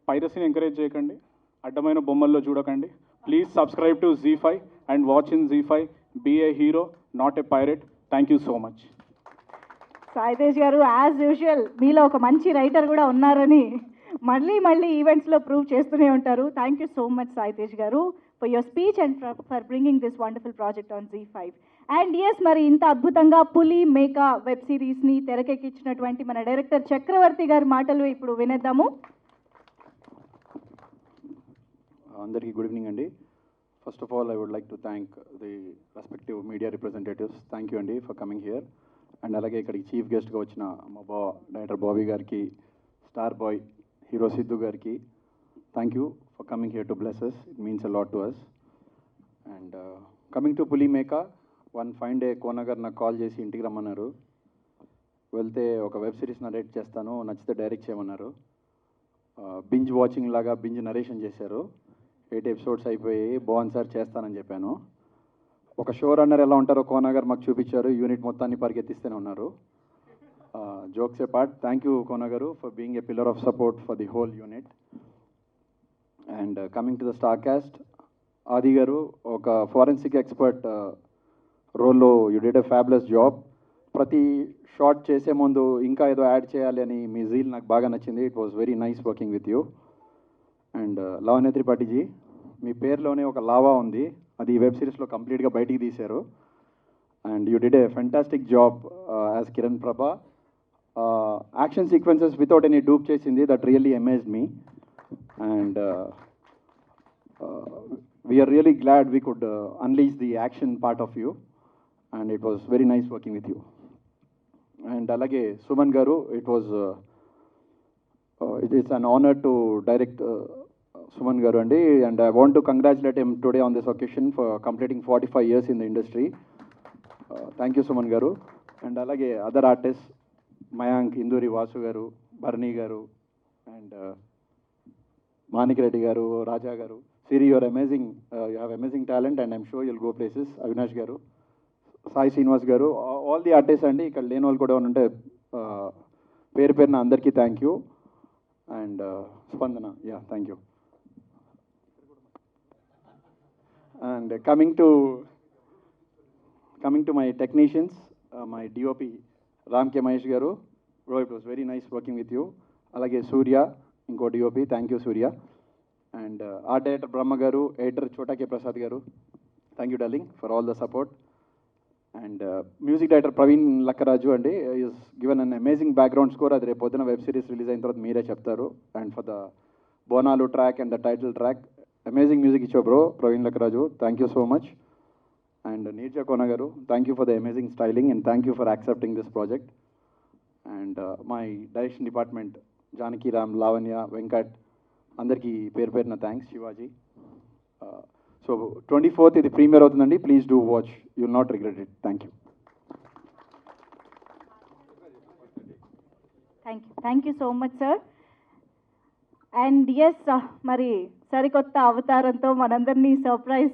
పైరసీని ఎంకరేజ్ చేయకండి, అడ్డమైన బొమ్మల్లో చూడకండి. Please subscribe to ZEE5 and watch in ZEE5. Be a hero, not a pirate. Thank you so much. Sai Tej garu as usual మీలో ఒక మంచి రైటర్ కూడా ఉన్నారని మళ్ళీ ఈవెంట్స్లో ప్రూవ్ చేస్తూనే ఉంటారు. Thank you so much Sai Tej garu for your speech and for bringing this wonderful project on ZEE5. అండ్ మరి ఇంత అద్భుతంగా పులి మేక వెబ్ సిరీస్ని తెరకెక్కించినటువంటి మన డైరెక్టర్ చక్రవర్తి గారి మాటలు ఇప్పుడు వినేద్దాము. అందరికీ గుడ్ ఈవినింగ్ అండి. First of all I would like to thank the respective media representatives. Thank you అండి ఫర్ కమింగ్ హియర్. అండ్ అలాగే ఇక్కడికి చీఫ్ గెస్ట్గా వచ్చిన మా డైరెక్టర్ బాబీ గారికి, స్టార్ బాయ్ హీరో సిద్ధు గారికి thank you for coming here to bless us. It means a lot to us. And coming to Puli మేక, వన్ ఫైన్ డే కోన గారు నాకు కాల్ చేసి ఇంటికి రమ్మన్నారు. వెళ్తే ఒక వెబ్ సిరీస్ నరేట్ చేస్తాను, నచ్చితే డైరెక్ట్ చేయమన్నారు. బింజ్ వాచింగ్ లాగా బింజ్ నరేషన్ చేశారు. 8 ఎపిసోడ్స్ అయిపోయి బాగుంది సార్ చేస్తానని చెప్పాను. ఒక షో రన్నర్ ఎలా ఉంటారో కోనా గారు మాకు చూపించారు. యూనిట్ మొత్తాన్ని పరిగెత్తిస్తూనే ఉన్నారు. Jokes apart, thank you Kona garu for being a pillar of support for the whole unit. And coming to the star cast, Aadi garu ఒక ఫారెన్సిక్ ఎక్స్పర్ట్ రోల్లో you did a fabulous job. ప్రతి షార్ట్ చేసే ముందు ఇంకా ఏదో యాడ్ చేయాలి అని మీ జీల్ నాకు బాగా నచ్చింది. It was very nice working with you. And Lavanya Tripathi ji, మీ పేరులోనే ఒక లావా ఉంది, అది వెబ్ సిరీస్లో కంప్లీట్గా బయటికి తీశారు. And you did a fantastic job as Kiran Prabha. Action sequences without any dupe చేసింది, that really amazed me. And we're really glad we could unleash the action part of you. And it was very nice working with you. And అలాగే Suman garu, it's an honour to direct Suman garu అండి. And I want to congratulate him today on this occasion for completing 45 years in the industry. Thank you Suman garu. And అలాగే other artist Mayank, Induri Vasu garu, Bharani garu, and Manik Reddy garu, Raja garu. Siri, you're amazing, you have amazing talent and I'm sure you'll go places. Avinash garu, Sai Srinivas గారు, ఆల్ ది ఆర్టిస్ట్ అండి. ఇక్కడ లేని వాళ్ళు కూడా ఉంటే పేరు పేరున అందరికీ thank you. And Spandana, yeah thank you. And coming to my technicians, my DOP Ram K Mahesh garu, bro it was very nice working with you. అలాగే సూర్య, ఇంకో DOP, thank you Surya. And art director Brahma garu, editor Chota K Prasad garu, thank you darling for all the support. And music director Praveen Lakkaraju అండి, is given an amazing background score. అది రేపు పొద్దున వెబ్ సిరీస్ రిలీజ్ అయిన తర్వాత మీరే చెప్తారు. And for the Bonalu track and the title track, amazing music ఇచ్చావు bro Praveen Lakkaraju, thank you so much. And Neerja Kona garu, thank you for the amazing styling and thank you for accepting this project. And my direction department Janaki Ram, Lavanya, Venkat, అందరికీ పేరు పేరున థ్యాంక్స్. శివాజీ. సో 24th ఇది ప్రీమియర్ అవుతుందండి, please do watch, you will not regret it. Thank you. Thank you so much sir. And yes, మరి సరికొత్త అవతారంతో మనందరినీ సర్ప్రైజ్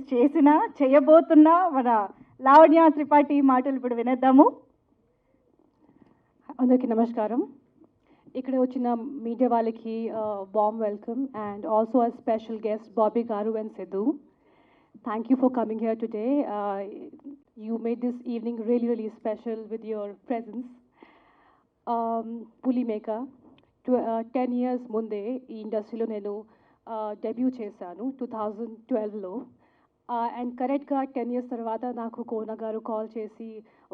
చేయబోతున్న మన లావణ్య త్రిపాఠి మాటలు ఇప్పుడు వినేద్దాము. అందరికీ నమస్కారం. ఇక్కడ వచ్చిన మీడియా వాళ్ళకి warm welcome and also a special guest Bobby garu and Siddhu. Thank you for coming here today. You made this evening really, really special with your presence. Puli Meka, 10 years munde ee industry lo nenu debut chesanu 2012 and correct ga 10 years tarvata naku Kona garu call chesi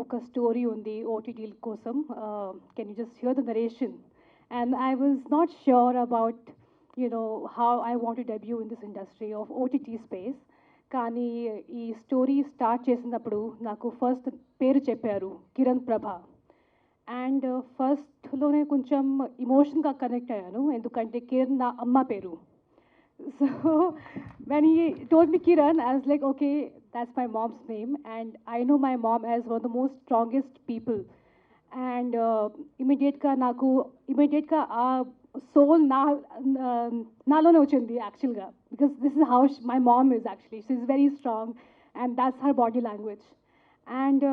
oka story undi OTT kosam, can you just hear the narration? And I was not sure about how I want to debut in this industry of OTT space. కానీ ఈ స్టోరీ స్టార్ట్ చేసినప్పుడు నాకు ఫస్ట్ పేరు చెప్పారు కిరణ్ ప్రభ. అండ్ ఫస్ట్లోనే కొంచెం ఇమోషన్గా కనెక్ట్ అయ్యాను, ఎందుకంటే కిరణ్ నా అమ్మ పేరు. So when he told me Kiran, I was like okay, that's my mom's name and I know my mom as one of the most strongest people. And ఇమీడియట్గా ఆ సోల్ నాలోనే వచ్చింది యాక్చువల్గా, because this is how my mom is actually, she is very strong and that's her body language. And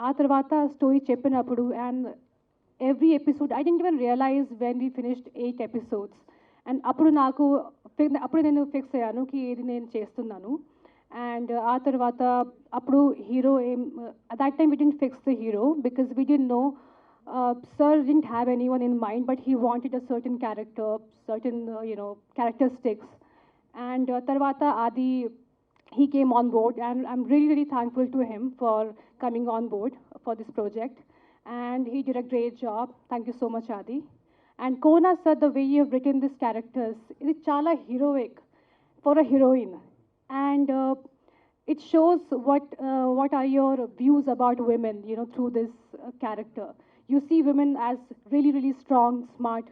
ఆ తర్వాత స్టోరీ చెప్పినప్పుడు and every episode I didn't even realise when we finished 8 episodes. And అప్పుడు నేను ఫిక్స్ అయ్యాను కి ఇది నేను చేస్తున్నాను. అండ్ ఆ తర్వాత అప్పుడు hero that time we didn't fix the hero because we didn't know. Sir didn't have anyone in mind, but he wanted a certain character, certain characteristics. And Tarvata Adi, he came on board, and I'm really, really thankful to him for coming on board for this project. And he did a great job. Thank you so much, Adi. And Kona sir, the way you have written these characters, it is chala heroic for a heroine, and it shows what are your views about women, through this character. You see women as really, really strong, smart,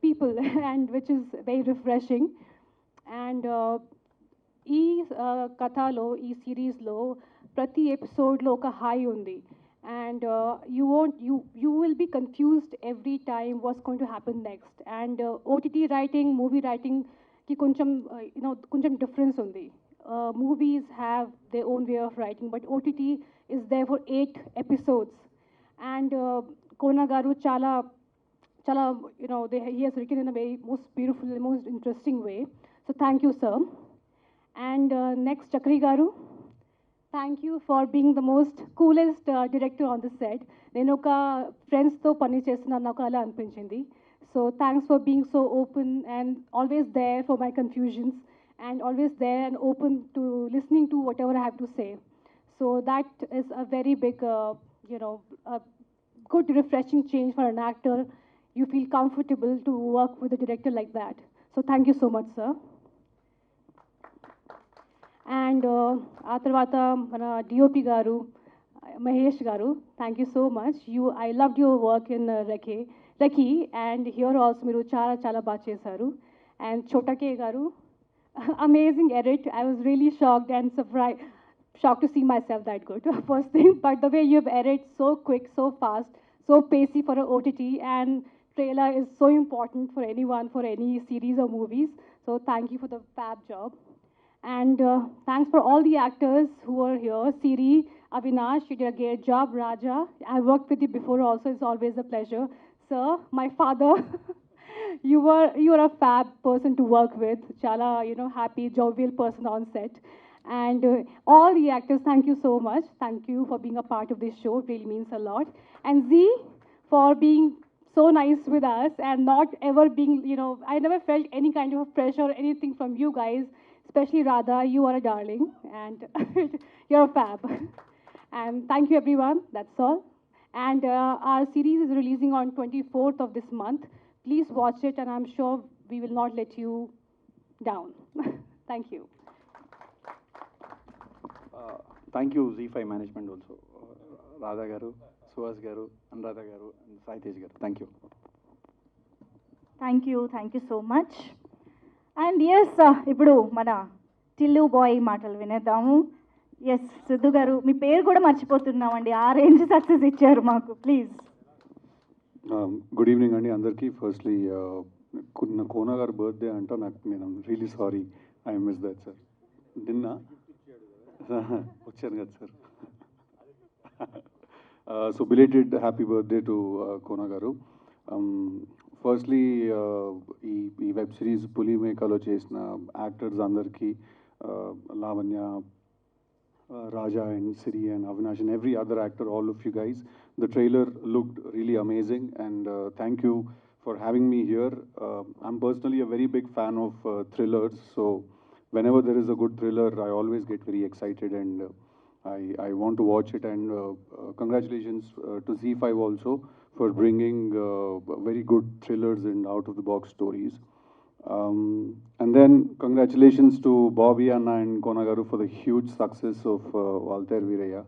people, and which is very refreshing. And ఈ కథలో, ఈ సిరీస్లో ప్రతి ఎపిసోడ్లో ఒక హై ఉంది. and you will be confused every time what's going to happen next. And OTT writing, movie writing ki koncham koncham difference undi. Movies have their own way of writing, but OTT is there for 8 episodes. And Kona garu chala he has written in a very most beautiful, most interesting way. So thank you, sir. And next, Chakri garu, thank you for being the most coolest director on the set. నేను ఒక ఫ్రెండ్స్తో పని చేస్తున్నాను, నాకు అలా అనిపించింది. So thanks for being so open and always there for my confusions and always there and open to listening to whatever I have to say. So that is a very big good refreshing change for an actor. You feel comfortable to work with a director like that. So thank you so much, sir. And ఆ తర్వాత మన డిఓపి గారు మహేష్ గారు, thank you so much. I loved your work in reiki and here also మీరు చాలా చాలా బాగా చేశారు. అండ్ చోటకే గారు, amazing edit. I was really shocked and shocked to see myself that good, first thing. But the way you've edited so quick, so fast, so pacey for a OTT, and trailer is so important for anyone, for any series or movies. So thank you for the fab job. And thanks for all the actors who are here. Siri, Avinash, you did a great job. Raja, I worked with you before also. It's always a pleasure. Sir, my father, you were a fab person to work with. Chala, happy, jovial person on set. And all the actors, thank you so much. Thank you for being a part of this show. It really means a lot. And Z, for being so nice with us and not ever being, I never felt any kind of pressure or anything from you guys, especially Radha. You are a darling and you're a fab. And thank you, everyone. That's all. And our series is releasing on 24th of this month. Please watch it, and I'm sure we will not let you down. Thank you. Thank you, Z5 management also. Radha garu, Suhas garu, Anuradha garu, and Sai Tej garu. Thank you. Thank you so much. And yes, ఇప్పుడు మన టిల్లు బాయ్ మాటలు వినేద్దాము. ఎస్, సిద్ధు గారు, మీ పేరు కూడా మర్చిపోతున్నామండి, ఆ రేంజ్ సక్సెస్ ఇచ్చారు మాకు. ప్లీజ్. గుడ్ ఈవినింగ్ అండి అందరికీ. ఫస్ట్లీ నా కోనా గారు బర్త్డే అంట, నేను really sorry, I miss that sir. నిన్న వచ్చాను కదా sir. So belated happy birthday to Kona గారు. ఫస్ట్లీ ఈ వెబ్ సిరీస్ పులి మేకాలో చేసిన యాక్టర్స్ అందరికీ, Lavanya, Raja and Siri and Avinash and every other actor, all of you guys. The trailer looked really amazing, and thank you for having me here. I'm personally a very big fan of thrillers, so whenever there is a good thriller, I always get very excited, and I want to watch it. And congratulations to Z5 also for bringing very good thrillers and out-of-the-box stories. And then congratulations to Bobby Anna and Kona garu for the huge success of Valter Veeraya.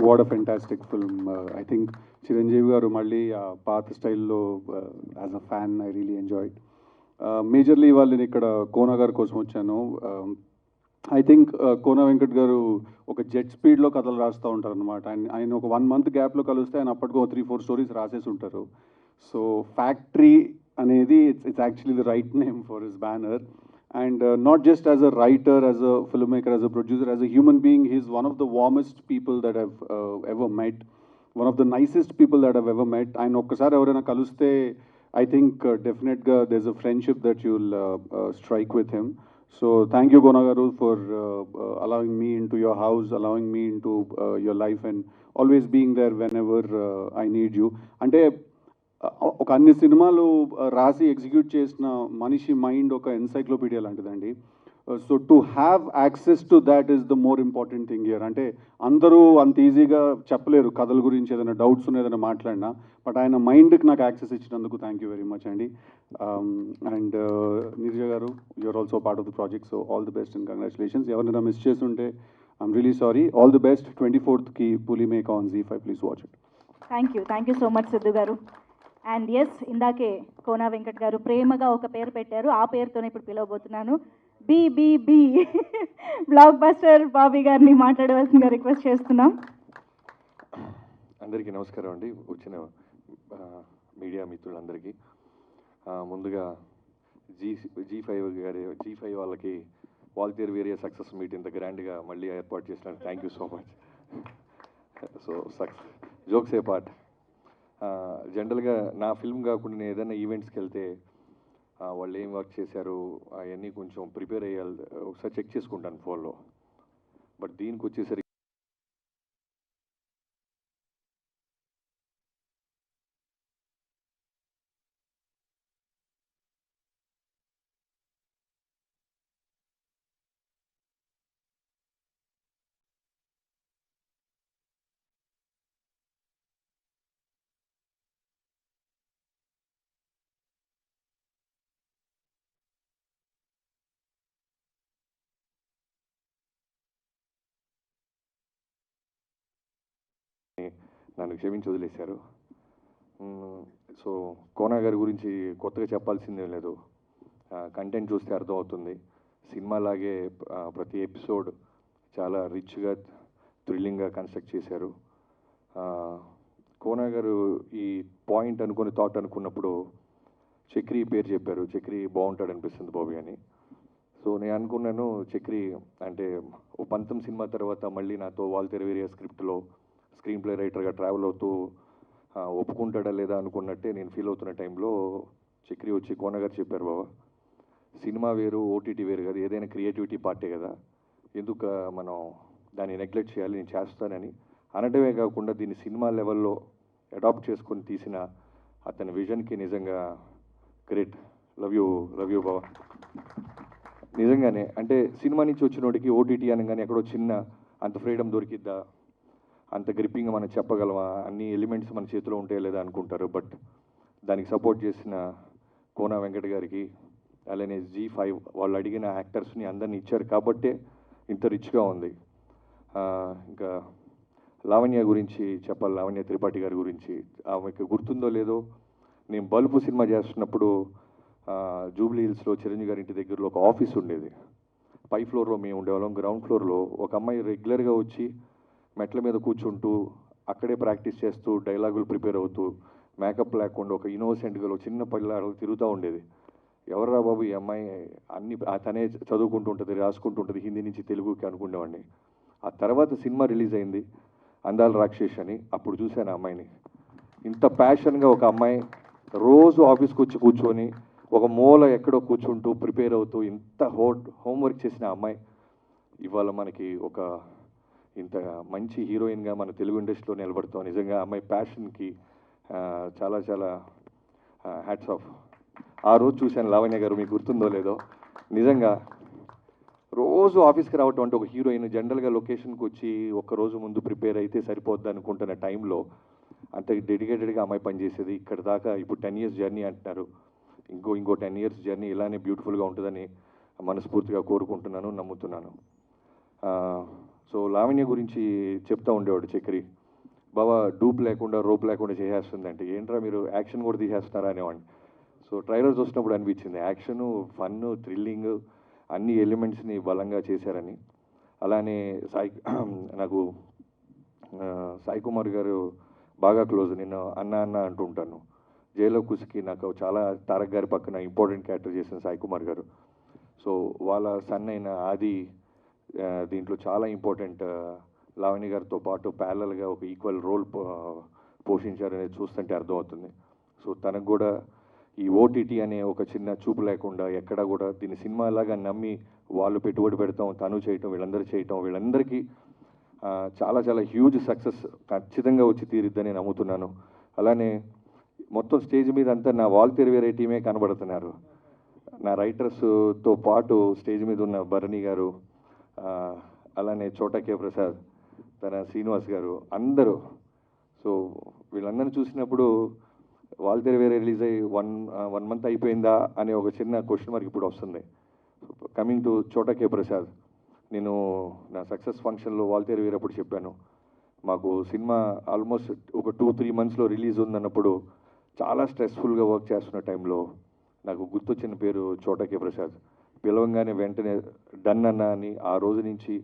What a fantastic film. I think Chiranjeevi garu malli path style lo as a fan I really enjoyed. Majorly వాళ్ళని ఇక్కడ కోనా గారి కోసం వచ్చాను. ఐ థింక్ కోనా వెంకట్ గారు ఒక జెట్ స్పీడ్లో కథలు రాస్తూ ఉంటారు అనమాట. ఆయన ఒక 1 month గ్యాప్లో కలిస్తే ఆయన అప్పటికో 3-4 స్టోరీస్ రాసేసి ఉంటారు. సో ఫ్యాక్టరీ అనేది it's actually the right name for his banner. And not just as a writer, as a filmmaker, as a producer, as a human being, he's one of the warmest people that I've ever met. One of the nicest people that I've ever met. ఆయన ఒక్కసారి ఎవరైనా కలిస్తే I think definitely there's a friendship that you'll strike with him. So thank you, Kona garu, for allowing me into your house, allowing me into your life, and always being there whenever I need you. అంటే ఒక అన్ని సినిమాలు రాసి ఎగ్జిక్యూట్ చేసిన మనిషి మైండ్ ఒక ఎన్సైక్లోపీడియా లాంటిదండి. So to have access to that is the more important thing here. అంటే అందరూ అంత ఈజీగా చెప్పలేరు కథల గురించి, ఏదైనా డౌట్స్ ఉన్న ఏదైనా మాట్లాడినా, బట్ ఆయన మైండ్కి నాకు యాక్సెస్ ఇచ్చినందుకు థ్యాంక్ యూ వెరీ మచ్ అండి. And Nirja garu, you're also part of the project, so all the best and congratulations. ఎవరైనా మిస్ చేస్తుంటే I'm really sorry. All the best. 24th Puli Meka on Z5. Please watch it. Thank you so much Siddhu garu. And yes, ఇందాకే కోనా వెంకట్ గారు ప్రేమగా ఒక పేరు పెట్టారు, ఆ పేరుతోనే ఇప్పుడు పిలవబోతున్నాను. బి బ్లాక్ బస్టర్ బాబీ గారిని మాట్లాడవలసిందిగా రిక్వెస్ట్ చేస్తున్నాం. అందరికీ నమస్కారం అండి, వచ్చిన మీడియా మిత్రులందరికీ. ముందుగా జీ5 వాళ్ళకి వాల్తేరు వేరే సక్సెస్ మీట్ ఇంత గ్రాండ్గా మళ్ళీ ఏర్పాటు చేసినందుకు thank you so much. So jokes A part. జనరల్గా నా ఫిల్మ్ కాకుండా నేను ఏదైనా ఈవెంట్స్కి వెళ్తే వాళ్ళు ఏం వర్క్ చేశారు అవన్నీ కొంచెం ప్రిపేర్ అయ్యాలి, ఒకసారి చెక్ చేసుకుంటాను ఫోన్లో. బట్ దీనికి వచ్చేసరికి నన్ను క్షమించి వదిలేశారు. సో కోనా గారి గురించి కొత్తగా చెప్పాల్సిందేం లేదు, కంటెంట్ చూస్తే అర్థమవుతుంది. సినిమాలాగే ప్రతి ఎపిసోడ్ చాలా రిచ్గా థ్రిల్లింగ్గా కన్స్ట్రక్ట్ చేశారు. కోనా గారు ఈ పాయింట్ అనుకుని థాట్ అనుకున్నప్పుడు చక్రి పేరు చెప్పారు. చక్రి బాగుంటాడు అనిపిస్తుంది బాబీ అని. సో నేను అనుకున్నాను చక్రి అంటే ఓ పంతం సినిమా తర్వాత మళ్ళీ నాతో వాల్తేరు వేరియా స్క్రిప్ట్లో స్క్రీన్ ప్లే రైటర్గా ట్రావెల్ అవుతూ ఒప్పుకుంటాడా లేదా అనుకున్నట్టే నేను ఫీల్ అవుతున్న టైంలో చక్రి వచ్చి కోన గారు చెప్పారు, బాబా సినిమా వేరు ఓటీటీ వేరు కదా, ఏదైనా క్రియేటివిటీ పార్టీ కదా, ఎందుకు మనం దాన్ని నెగ్లెక్ట్ చేయాలి, నేను చేస్తానని అనడమే కాకుండా దీన్ని సినిమా లెవెల్లో అడాప్ట్ చేసుకొని తీసిన అతని విజన్కి నిజంగా గ్రేట్. లవ్ యూ బాబా. నిజంగానే అంటే సినిమా నుంచి వచ్చినోడికి ఓటీటీ అనగానే ఎక్కడో చిన్న అంత ఫ్రీడమ్ దొరికిద్దా, అంత గ్రిప్పింగ్గా మనం చెప్పగలమా, అన్ని ఎలిమెంట్స్ మన చేతిలో ఉంటాయో లేదా అనుకుంటారు. బట్ దానికి సపోర్ట్ చేసిన కోనా వెంకట గారికి అలానే జీ5 వాళ్ళు అడిగిన యాక్టర్స్ని అందరినీ ఇచ్చారు కాబట్టే ఇంత రిచ్గా ఉంది. ఇంకా లావణ్య గురించి చెప్పాలి, లావణ్య త్రిపాఠి గారి గురించి. ఆమెకు గుర్తుందో లేదో, నేను బల్బు సినిమా చేస్తున్నప్పుడు జూబ్లీ హిల్స్లో చిరంజీవి గారి ఇంటి దగ్గరలో ఒక ఆఫీస్ ఉండేది. పై ఫ్లోర్లో మేము ఉండేవాళ్ళం, గ్రౌండ్ ఫ్లోర్లో ఒక అమ్మాయి రెగ్యులర్గా వచ్చి మెట్ల మీద కూర్చుంటూ అక్కడే ప్రాక్టీస్ చేస్తూ డైలాగులు ప్రిపేర్ అవుతూ మేకప్ లేకుండా ఒక ఇన్నోసెంట్గా చిన్న పిల్లలు తిరుగుతూ ఉండేది. ఎవర్రా బాబు ఈ అమ్మాయి, అన్ని తనే చదువుకుంటూ ఉంటుంది, రాసుకుంటూ ఉంటుంది హిందీ నుంచి తెలుగుకి అనుకునేవాడిని. ఆ తర్వాత సినిమా రిలీజ్ అయింది అందాల రాక్షేష్ అని, అప్పుడు చూశాను ఆ అమ్మాయిని. ఇంత ప్యాషన్గా ఒక అమ్మాయి రోజు ఆఫీస్కి వచ్చి కూర్చొని ఒక మూల ఎక్కడో కూర్చుంటూ ప్రిపేర్ అవుతూ ఇంత హోంవర్క్ చేసిన అమ్మాయి ఇవాళ మనకి ఒక ఇంత మంచి హీరోయిన్గా మన తెలుగు ఇండస్ట్రీలో నిలబడతాం. నిజంగా అమ్మాయి ప్యాషన్కి చాలా చాలా హ్యాట్స్ ఆఫ్. ఆ రోజు చూశాను లావణ్య గారు, మీకు గుర్తుందో లేదో, నిజంగా రోజు ఆఫీస్కి రావటం అంటే ఒక హీరోయిన్ జనరల్గా లొకేషన్కి వచ్చి ఒక్కరోజు ముందు ప్రిపేర్ అయితే సరిపోద్ది అనుకుంటున్న టైంలో అంత డెడికేటెడ్గా అమ్మాయి పనిచేసేది. ఇక్కడ దాకా ఇప్పుడు 10 years జర్నీ అంటున్నారు, ఇంకో 10 years జర్నీ ఇలానే బ్యూటిఫుల్గా ఉంటుందని మనస్ఫూర్తిగా కోరుకుంటున్నాను, నమ్ముతున్నాను. సో లావణ్య గురించి చెప్తా ఉండేవాడు చక్రి, బాబా డూప్ లేకుండా రోప్ లేకుండా చేసేస్తుందంటే ఏంట్రా మీరు యాక్షన్ కూడా తీసేస్తారా అనేవాడిని. సో ట్రైలర్ చూసినప్పుడు అనిపించింది యాక్షను, ఫన్ను, థ్రిల్లింగ్ అన్ని ఎలిమెంట్స్ని బలంగా చేశారని. అలానే నాకు సాయి కుమార్ గారు బాగా క్లోజ్, నేను అన్న అంటూ ఉంటాను. జైలో కుసికి నాకు చాలా తారక్ గారి పక్కన ఇంపార్టెంట్ క్యారెక్టర్ చేసిన సాయి కుమార్ గారు. సో వాళ్ళ సన్ అయిన ఆది దీంట్లో చాలా ఇంపార్టెంట్, లావణ్య గారితో పాటు ప్యారలల్గా ఒక ఈక్వల్ రోల్ పోషించారనేది చూస్తుంటే అర్థమవుతుంది. సో తనకు కూడా ఈ ఓటీటీ అనే ఒక చిన్న చూపు లేకుండా ఎక్కడా కూడా దీన్ని సినిమాలాగా నమ్మి వాళ్ళు పెట్టుబడి పెడతాం, తను చేయటం, వీళ్ళందరికీ చాలా చాలా హ్యూజ్ సక్సెస్ ఖచ్చితంగా వచ్చి తీరిద్దని నమ్ముతున్నాను. అలానే మొత్తం స్టేజ్ మీద అంతా నా వాల్తేరు వేరే టీమే కనబడుతున్నారు. నా రైటర్స్తో పాటు స్టేజ్ మీద ఉన్న భరణి గారు, అలానే చోటా కే ప్రసాద్, తన శ్రీనివాస్ గారు, అందరూ. సో వీళ్ళందరినీ చూసినప్పుడు వాల్తేరు వేరే రిలీజ్ అయ్యి వన్ మంత్ అయిపోయిందా అనే ఒక చిన్న క్వశ్చన్ మార్క్ ఇప్పుడు వస్తుంది. కమింగ్ టు చోటా కే ప్రసాద్, నేను నా సక్సెస్ ఫంక్షన్లో వాల్తేరు వేరేప్పుడు చెప్పాను, మాకు సినిమా ఆల్మోస్ట్ ఒక 2-3 monthsలో రిలీజ్ ఉందన్నప్పుడు చాలా స్ట్రెస్ఫుల్గా వర్క్ చేస్తున్న టైంలో నాకు గుర్తొచ్చిన పేరు చోటా కే ప్రసాద్. పిలవంగానే వెంటనే డన్ అన్న అని ఆ రోజు నుంచి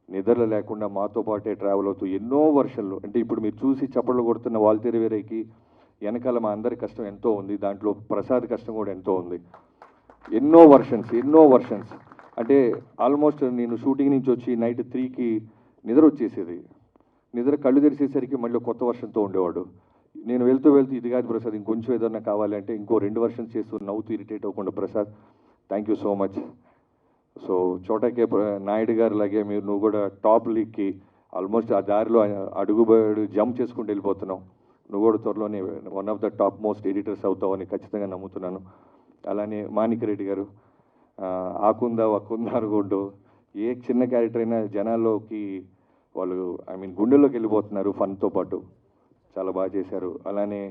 నిద్రలు లేకుండా మాతో పాటే ట్రావెల్ అవుతూ ఎన్నో వర్షన్లు, అంటే ఇప్పుడు మీరు చూసి చప్పట్లు కొడుతున్న వాల్తేరు వీరయ్యకి వెనకాల మా అందరి కష్టం ఎంతో ఉంది, దాంట్లో ప్రసాద్ కష్టం కూడా ఎంతో ఉంది. ఎన్నో వర్షన్స్ అంటే ఆల్మోస్ట్ నేను షూటింగ్ నుంచి వచ్చి నైట్ 3కి నిద్ర వచ్చేసేది. నిద్ర కళ్ళు తెరిచేసరికి మళ్ళీ కొత్త వర్షంతో ఉండేవాడు. నేను వెళ్తూ ఇది కాదు ప్రసాద్, ఇంకొంచెం ఏదన్నా కావాలంటే ఇంకో 2 వర్షన్స్ చేస్తూ నవ్వుతూ ఇరిటేట్ అవ్వకుండా Prasad thank you so much. So Chota K Naidu garu లాగే నువ్వు కూడా టాప్ లీగ్కి ఆల్మోస్ట్ ఆ దారిలో అడుగుబడి జంప్ చేసుకుంటూ వెళ్ళిపోతున్నావు. నువ్వు కూడా త్వరలోనే one of the top most editors అవుతావని ఖచ్చితంగా నమ్ముతున్నాను. అలానే మాణిక్ రెడ్డి గారు ఆకుందా వక్కుందా అనుకుంటూ ఏ చిన్న క్యారెక్టర్ అయినా జనాల్లోకి వాళ్ళు గుండెల్లోకి వెళ్ళిపోతున్నారు ఫన్తో పాటు, చాలా బాగా చేశారు. అలానే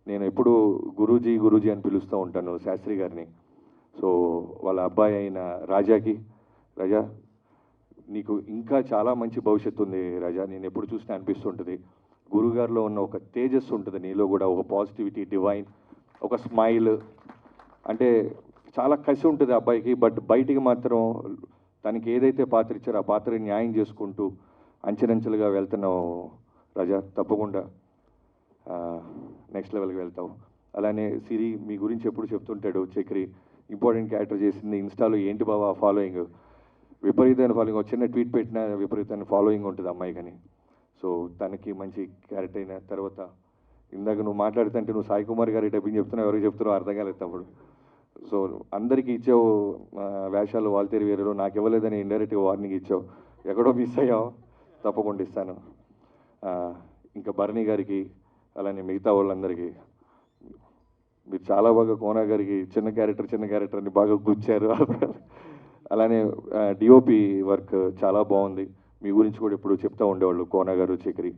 నేను ఎప్పుడు గురూజీ అని పిలుస్తూ ఉంటాను శాస్త్రి గారిని. సో వాళ్ళ అబ్బాయి అయిన రాజా నీకు ఇంకా చాలా మంచి భవిష్యత్తు ఉంది రాజా. నేను ఎప్పుడు చూసినా అనిపిస్తుంటుంది గురుగారిలో ఉన్న ఒక తేజస్సు ఉంటుంది నీలో కూడా, ఒక పాజిటివిటీ, డివైన్, ఒక స్మైల్, అంటే చాలా కసి ఉంటుంది అబ్బాయికి. బట్ బయటికి మాత్రం తనకి ఏదైతే పాత్ర ఇచ్చారో ఆ పాత్రని న్యాయం చేసుకుంటూ అంచెలంచెలుగా వెళ్తున్నావు రాజా. తప్పకుండా నెక్స్ట్ లెవెల్కి వెళ్తావు. అలానే సిరి మీ గురించి ఎప్పుడు చెప్తుంటాడు చక్రి, ఇంపార్టెంట్ క్యారెక్టర్ చేసింది, ఇన్స్టాలో ఏంటి బాబా ఫాలోయింగ్, విపరీతమైన ఫాలోయింగ్, ఒక చిన్న ట్వీట్ పెట్టినా విపరీతమైన ఫాలోయింగ్ ఉంటుంది అమ్మాయి కానీ. సో తనకి మంచి క్యారెక్టర్ అయిన తర్వాత ఇందాక నువ్వు మాట్లాడుతుంటే నువ్వు సాయి కుమార్ గారి డబ్బింగ్ చెప్తున్నావు, ఎవరికి చెప్తున్నావు అర్థం కాలేదు తప్పుడు. సో అందరికీ ఇచ్చావు వేషాలు వాల్తేరు వీరలో, నాకు ఇవ్వలేదని ఇండైరెక్ట్గా వార్నింగ్ ఇచ్చావు, ఎక్కడో మిస్ అయ్యావు, తప్పకుండా ఇస్తాను. ఇంకా భరణి గారికి అలానే మిగతా వాళ్ళందరికీ మీరు చాలా బాగా కోనా గారికి చిన్న క్యారెక్టర్ని బాగా గుచ్చారు. అలానే డిఓపి వర్క్ చాలా బాగుంది, మీ గురించి కూడా ఎప్పుడు చెప్తూ ఉండేవాళ్ళు కోనా గారు చక్రి,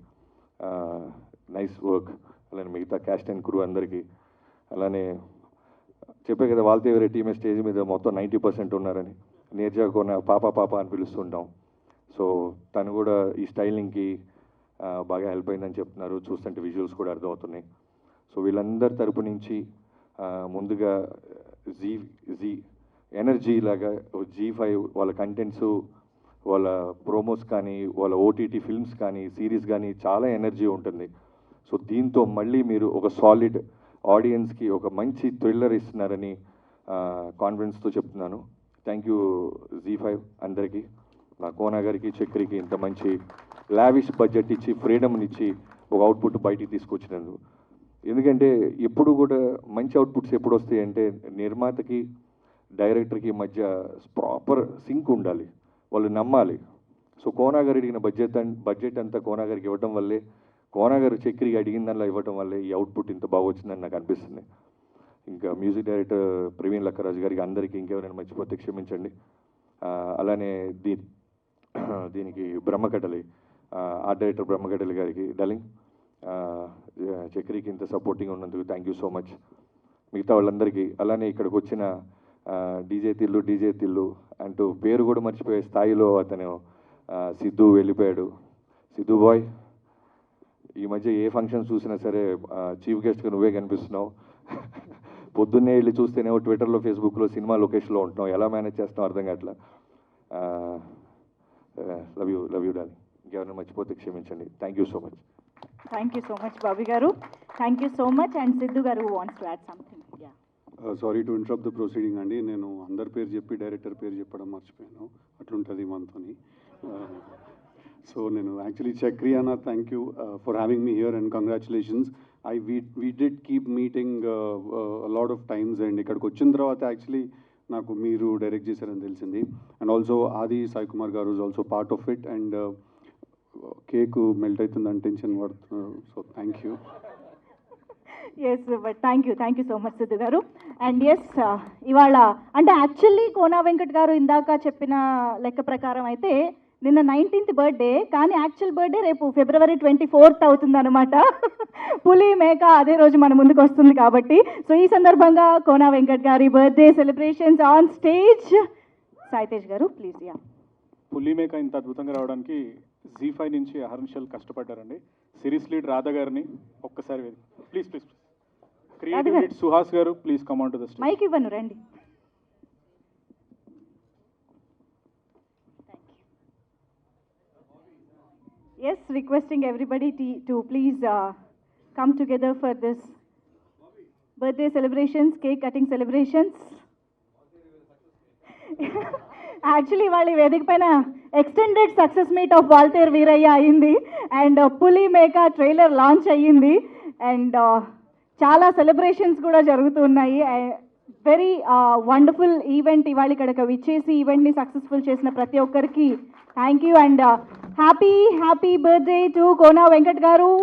నైస్ వర్క్. అలానే మిగతా క్యాస్ట్ అండ్ క్రూ అందరికీ. అలానే చెప్పే కదా వాల్తేరు టీమే స్టేజ్ మీద మొత్తం 90% ఉన్నారని, నేర్జా కోన పాప అని పిలుస్తుంటాం. సో తను కూడా ఈ స్టైలింగ్కి బాగా హెల్ప్ అయిందని చెప్తున్నారు, చూస్తుంటే విజువల్స్ కూడా అర్థమవుతున్నాయి. సో వీళ్ళందరి తరపు నుంచి ముందుగా జీ ఎనర్జీ లాగా G5 వాళ్ళ కంటెంట్స్, వాళ్ళ ప్రోమోస్ కానీ, వాళ్ళ ఓటీటీ ఫిల్మ్స్ కానీ, సిరీస్ కానీ చాలా ఎనర్జీ ఉంటుంది. సో దీంతో మళ్ళీ మీరు ఒక సాలిడ్ ఆడియన్స్కి ఒక మంచి థ్రిల్లర్ ఇస్తున్నారని కాన్ఫిడెన్స్తో చెప్తున్నాను. థ్యాంక్ యూ G5 అందరికీ, నా కోనా గారికి చక్రికి ఇంత మంచి లావిష్ బడ్జెట్ ఇచ్చి ఫ్రీడమ్నిచ్చి ఒక అవుట్పుట్ బయటికి తీసుకొచ్చినందుకు. ఎందుకంటే ఎప్పుడు కూడా మంచి అవుట్పుట్స్ ఎప్పుడు వస్తాయి అంటే నిర్మాతకి డైరెక్టర్కి మధ్య ప్రాపర్ సింక్ ఉండాలి, వాళ్ళు నమ్మాలి. సో కోనా గారు అడిగిన బడ్జెట్ అంతా కోనా గారికి ఇవ్వడం వల్లే, కోనా గారు చక్రికి అడిగిన దానిలో ఇవ్వడం వల్లే ఈ అవుట్పుట్ ఇంత బాగా వచ్చిందని నాకు అనిపిస్తుంది. ఇంకా మ్యూజిక్ డైరెక్టర్ ప్రవీణ్ లక్కరాజు గారికి అందరికీ ఇంకెవరైనా మర్చిపోతే క్షమించండి. అలానే దీనికి బ్రహ్మకటలి ఆర్ట్ డైరెక్టర్ బ్రహ్మకటలి గారికి డలింగ్ చక్రికి ఇంత సపోర్టింగ్ ఉన్నందుకు థ్యాంక్ యూ సో మచ్. మిగతా వాళ్ళందరికీ, అలానే ఇక్కడికి వచ్చిన డీజే తిల్లు అంటూ పేరు కూడా మర్చిపోయే స్థాయిలో అతను సిద్ధు వెళ్ళిపోయాడు. సిద్ధు బాయ్, ఈ మధ్య ఏ ఫంక్షన్ చూసినా సరే చీఫ్ గెస్ట్గా నువ్వే కనిపిస్తున్నావు. పొద్దున్నే వెళ్ళి చూస్తేనేమో ట్విట్టర్లో ఫేస్బుక్లో సినిమా లొకేషన్లో ఉంటున్నావు, ఎలా మేనేజ్ చేస్తున్నావు అర్థం కావట్లా. Love you darling. ఇంకెవరైనా మర్చిపోతే క్షమించండి. Thank you so much. Thank you so much Bobby garu, thank you so much. And Siddhu garu wants to add something. Sorry to interrupt the proceeding అండి, నేను అందరి పేరు చెప్పి డైరెక్టర్ పేరు చెప్పడం మర్చిపోయాను, అట్లుంటుంది మనతోని. సో నేను యాక్చువల్లీ చక్రి అన్న, thank you for having me here and congratulations. We did keep meeting lot of times and ఇక్కడికి వచ్చిన తర్వాత యాక్చువల్లీ నాకు మీరు డైరెక్ట్ చేశారని తెలిసింది. అండ్ ఆల్సో ఆది Sai Kumar garu is also part of it. And cake melt అవుతుందని టెన్షన్ పడుతున్నారు, so thank you. Yes, but thank you so much Siddhu garu. And yes, ఇవాళ అంటే యాక్చువల్లీ కోనా వెంకట్ గారు ఇందాక చెప్పిన లెక్క ప్రకారం అయితే నిన్న 19th బర్త్డే, కానీ యాక్చువల్ బర్త్డే రేపు February 24th అవుతుందన్నమాట. పులి మేక అదే రోజు మన ముందుకు వస్తుంది కాబట్టి, సో ఈ సందర్భంగా కోనా వెంకట్ గారి birthday celebrations on stage. Sai Tej గారు ప్లీజ్. యా, పులి మేక ఇంత అద్భుతంగా రావడానికి G5 నుంచి అహర్నిశలు కష్టపడ్డారండి. సిరీస్ లీడ్ రాధా గారిని ఒక్కసారి ప్లీజ్ క్రియేటివ్ లీడ్ సుహాస్ గారు please come on to the stage. Mic ఇవ్వను రండి. yes, requesting everybody to please come together for this birthday celebrations, cake cutting celebrations. Actually వాళ్ళ వేదిక పైన extended success meet of Waltair Veerayya అయ్యింది and Puli Meka trailer launch అయ్యింది అండ్ చాలా సెలబ్రేషన్స్ కూడా జరుగుతున్నాయి. వెరీ వండర్ఫుల్ ఈవెంట్ ఇవాళ ఇక్కడికి విచ్చేసి ఈవెంట్ని సక్సెస్ఫుల్ చేసిన ప్రతి ఒక్కరికి thank you and happy birthday to Kona Venkat గారు.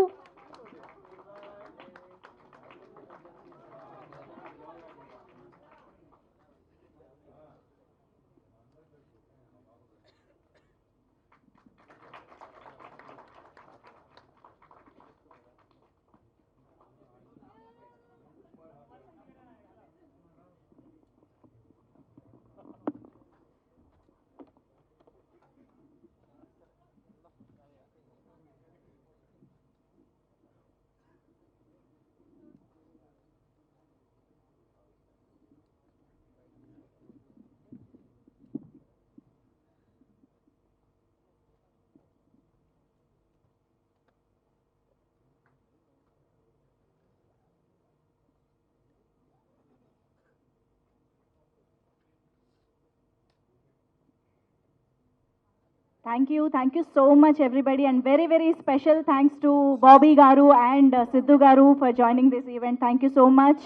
Thank you so much everybody and very special thanks to Bobby Garu and Sidhu Garu for joining this event. Thank you so much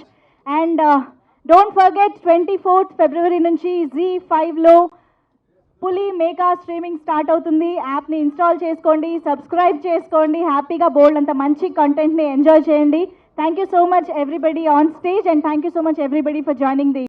and don't forget 24th February nunchi Z5 lo Puli Meka streaming start అవుతుంది. యాప్ ని ఇన్స్టాల్ చేసుకోండి, సబ్స్క్రైబ్ చేసుకోండి, హ్యాపీగా బోల్డ్ అంత మంచి కంటెంట్ ని ఎంజాయ్ చేయండి. Thank you so much everybody on stage and thank you so much everybody for joining the